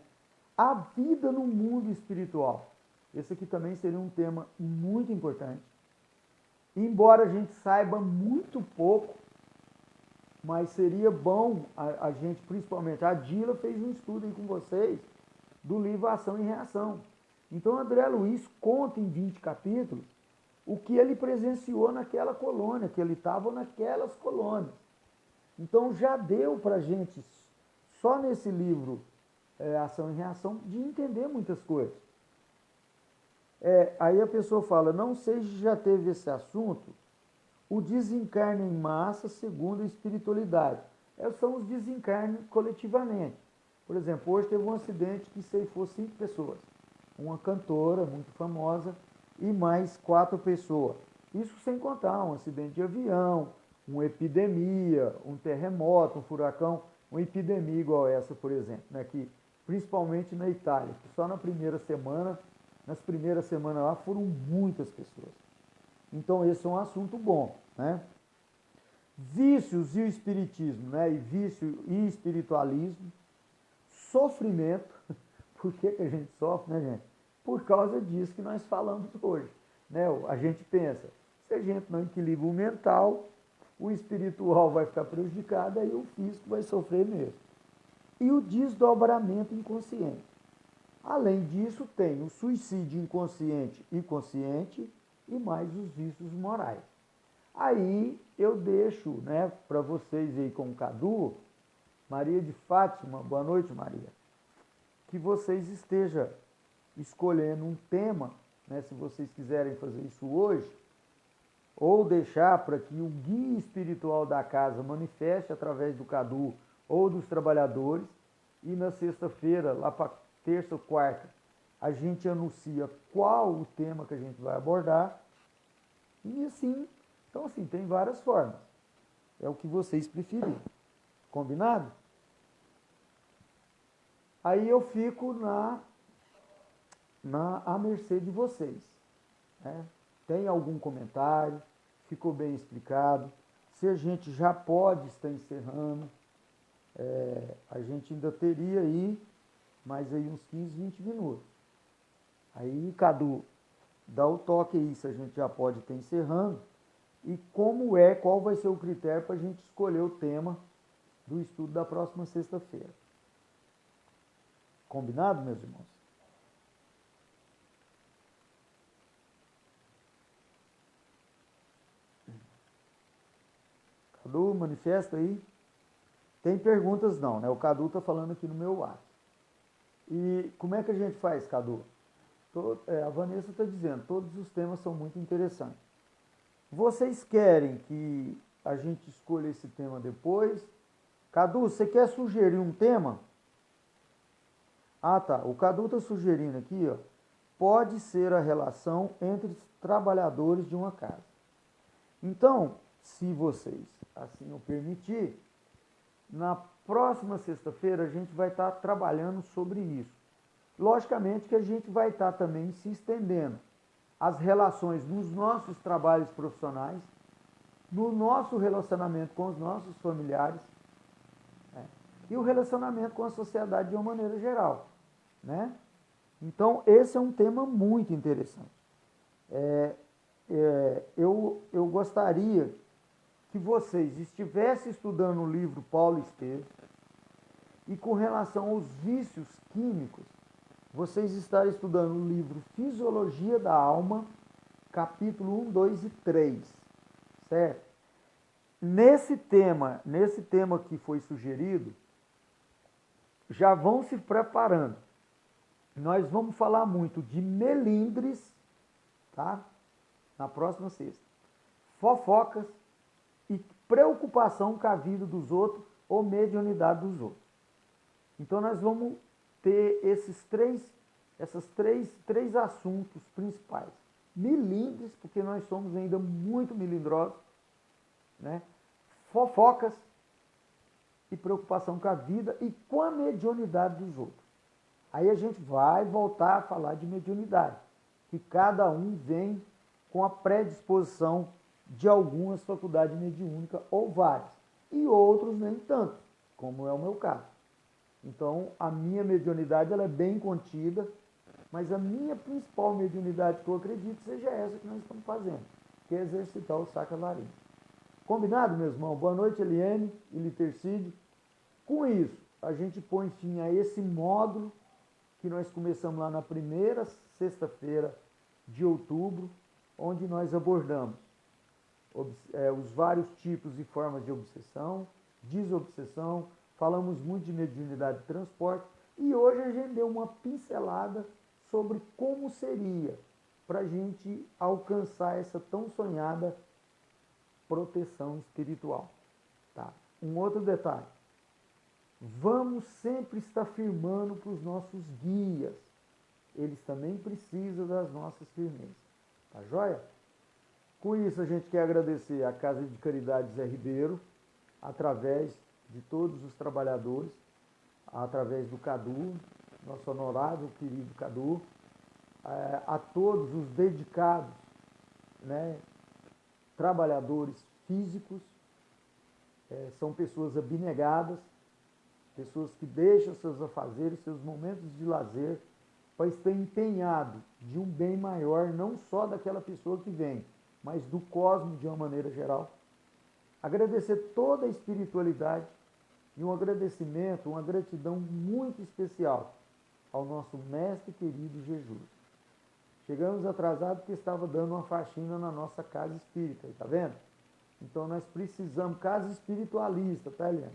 A vida no mundo espiritual. Esse aqui também seria um tema muito importante. Embora a gente saiba muito pouco, mas seria bom a gente, principalmente, a Dila fez um estudo aí com vocês do livro Ação e Reação. Então, André Luiz conta em 20 capítulos o que ele presenciou naquela colônia, que ele estava naquelas colônias. Então, já deu para a gente, só nesse livro Ação e Reação, de entender muitas coisas. Aí a pessoa fala, não sei se já teve esse assunto, o desencarne em massa segundo a espiritualidade. São os desencarnes coletivamente. Por exemplo, hoje teve um acidente que ceifou 5 pessoas. Uma cantora muito famosa e mais 4 pessoas. Isso sem contar um acidente de avião, uma epidemia, um terremoto, um furacão, uma epidemia igual essa, por exemplo, né, que, principalmente na Itália, que só nas primeiras semanas lá foram muitas pessoas. Então esse é um assunto bom, né? Vícios e o espiritismo, né? E vício e espiritualismo, sofrimento. Por que a gente sofre, né, gente? Por causa disso que nós falamos hoje, né? A gente pensa, se a gente não equilibra o mental, o espiritual vai ficar prejudicado, aí o físico vai sofrer mesmo. E o desdobramento inconsciente. Além disso, tem o suicídio inconsciente e consciente e mais os vícios morais. Aí eu deixo, né, para vocês aí com o Cadu, Maria de Fátima, boa noite, Maria, que vocês estejam escolhendo um tema, né, se vocês quiserem fazer isso hoje, ou deixar para que o guia espiritual da casa manifeste através do Cadu ou dos trabalhadores, e na sexta-feira, lá para terça ou quarta, a gente anuncia qual o tema que a gente vai abordar, e assim, então assim, tem várias formas, é o que vocês preferirem, combinado? Aí eu fico à mercê de vocês, né? Tem algum comentário? Ficou bem explicado? Se a gente já pode estar encerrando, a gente ainda teria aí mais aí uns 15, 20 minutos. Aí, Cadu, dá o toque aí se a gente já pode estar encerrando e qual vai ser o critério para a gente escolher o tema do estudo da próxima sexta-feira. Combinado, meus irmãos? Cadu, manifesta aí. Tem perguntas não, né? O Cadu está falando aqui no meu WhatsApp. E como é que a gente faz, Cadu? A Vanessa está dizendo, todos os temas são muito interessantes. Vocês querem que a gente escolha esse tema depois? Cadu, você quer sugerir um tema? Ah, tá. O Cadu está sugerindo aqui, ó, pode ser a relação entre os trabalhadores de uma casa. Então, se vocês assim o permitir, na próxima sexta-feira a gente vai estar trabalhando sobre isso. Logicamente que a gente vai estar também se estendendo as relações nos nossos trabalhos profissionais, no nosso relacionamento com os nossos familiares, né? E o relacionamento com a sociedade de uma maneira geral, né? Então, esse é um tema muito interessante. Eu gostaria que vocês estivessem estudando o livro Paulo Esteves e com relação aos vícios químicos, vocês estarem estudando o livro Fisiologia da Alma, capítulo 1, 2 e 3, certo? Nesse tema que foi sugerido, já vão se preparando. Nós vamos falar muito de melindres, tá? Na próxima sexta. Fofocas e preocupação com a vida dos outros ou mediunidade dos outros. Então nós vamos ter esses três assuntos principais. Melindres, porque nós somos ainda muito melindrosos, né? Fofocas e preocupação com a vida e com a mediunidade dos outros. Aí a gente vai voltar a falar de mediunidade, que cada um vem com a predisposição de algumas faculdades mediúnicas ou várias, e outros nem tanto, como é o meu caso. Então, a minha mediunidade ela é bem contida, mas a minha principal mediunidade que eu acredito seja essa que nós estamos fazendo, que é exercitar o Sacra-Varinha. Combinado, meus irmãos? Boa noite, Eliane e Litercídio. Com isso, a gente põe fim a esse módulo que nós começamos lá na primeira sexta-feira de outubro, onde nós abordamos os vários tipos e formas de obsessão, desobsessão, falamos muito de mediunidade de transporte e hoje a gente deu uma pincelada sobre como seria para a gente alcançar essa tão sonhada proteção espiritual. Tá? Um outro detalhe, vamos sempre estar firmando para os nossos guias, eles também precisam das nossas firmezas, tá joia? Com isso, a gente quer agradecer à Casa de Caridade Zé Ribeiro, através de todos os trabalhadores, através do Cadu, nosso honorável, querido Cadu, a todos os dedicados, né, trabalhadores físicos, são pessoas abnegadas, pessoas que deixam seus afazeres, seus momentos de lazer, para estar empenhado de um bem maior, não só daquela pessoa que vem, mas do cosmos de uma maneira geral. Agradecer toda a espiritualidade e um agradecimento, uma gratidão muito especial ao nosso mestre querido Jesus. Chegamos atrasados porque estava dando uma faxina na nossa casa espírita, tá vendo? Então nós precisamos, casa espiritualista, tá, Eliane?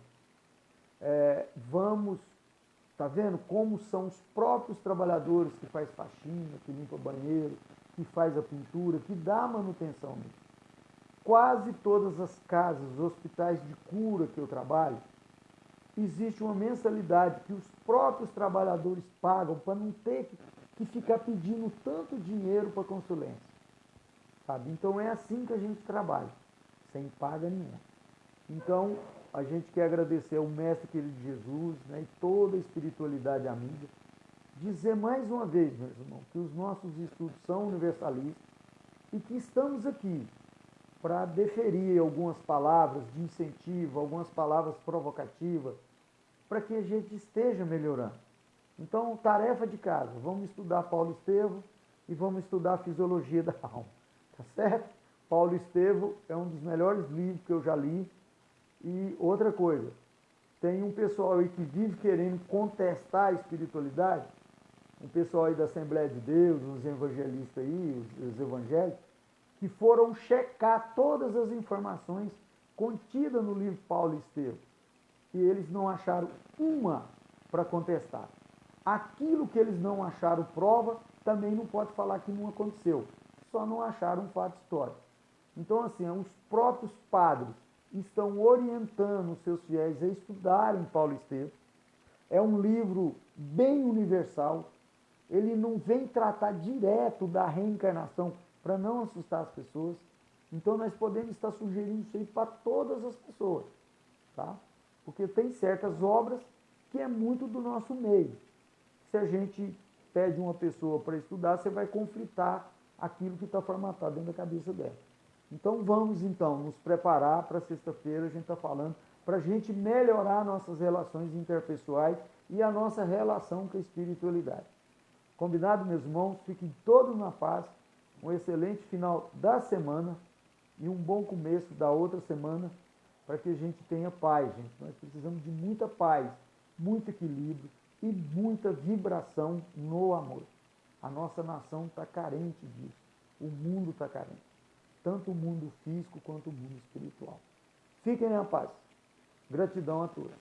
Tá vendo como são os próprios trabalhadores que faz faxina, que limpa banheiro, que faz a pintura, que dá manutenção nisso. Quase todas as casas, os hospitais de cura que eu trabalho, existe uma mensalidade que os próprios trabalhadores pagam para não ter que ficar pedindo tanto dinheiro para consulência. Sabe? Então é assim que a gente trabalha, sem paga nenhuma. Então, a gente quer agradecer ao Mestre querido Jesus, né, e toda a espiritualidade amiga. Dizer mais uma vez, meus irmãos, que os nossos estudos são universalistas e que estamos aqui para deferir algumas palavras de incentivo, algumas palavras provocativas, para que a gente esteja melhorando. Então, tarefa de casa, vamos estudar Paulo Estevam e vamos estudar a Fisiologia da Alma, tá certo? Paulo Estevam é um dos melhores livros que eu já li. E outra coisa, tem um pessoal aí que vive querendo contestar a espiritualidade, um pessoal aí da Assembleia de Deus, os evangelistas aí, os evangélicos, que foram checar todas as informações contidas no livro Paulo Estevam, e eles não acharam uma para contestar. Aquilo que eles não acharam prova, também não pode falar que não aconteceu, só não acharam um fato histórico. Então, assim, os próprios padres estão orientando os seus fiéis a estudarem Paulo Estevam. É um livro bem universal, ele não vem tratar direto da reencarnação para não assustar as pessoas. Então nós podemos estar sugerindo isso aí para todas as pessoas, tá? Porque tem certas obras que é muito do nosso meio. Se a gente pede uma pessoa para estudar, você vai conflitar aquilo que está formatado dentro da cabeça dela. Então vamos nos preparar para sexta-feira, a gente está falando, para a gente melhorar nossas relações interpessoais e a nossa relação com a espiritualidade. Combinado, meus irmãos? Fiquem todos na paz, um excelente final da semana e um bom começo da outra semana, para que a gente tenha paz, gente. Nós precisamos de muita paz, muito equilíbrio e muita vibração no amor. A nossa nação está carente disso, o mundo está carente. Tanto o mundo físico quanto o mundo espiritual. Fiquem na paz. Gratidão a todos.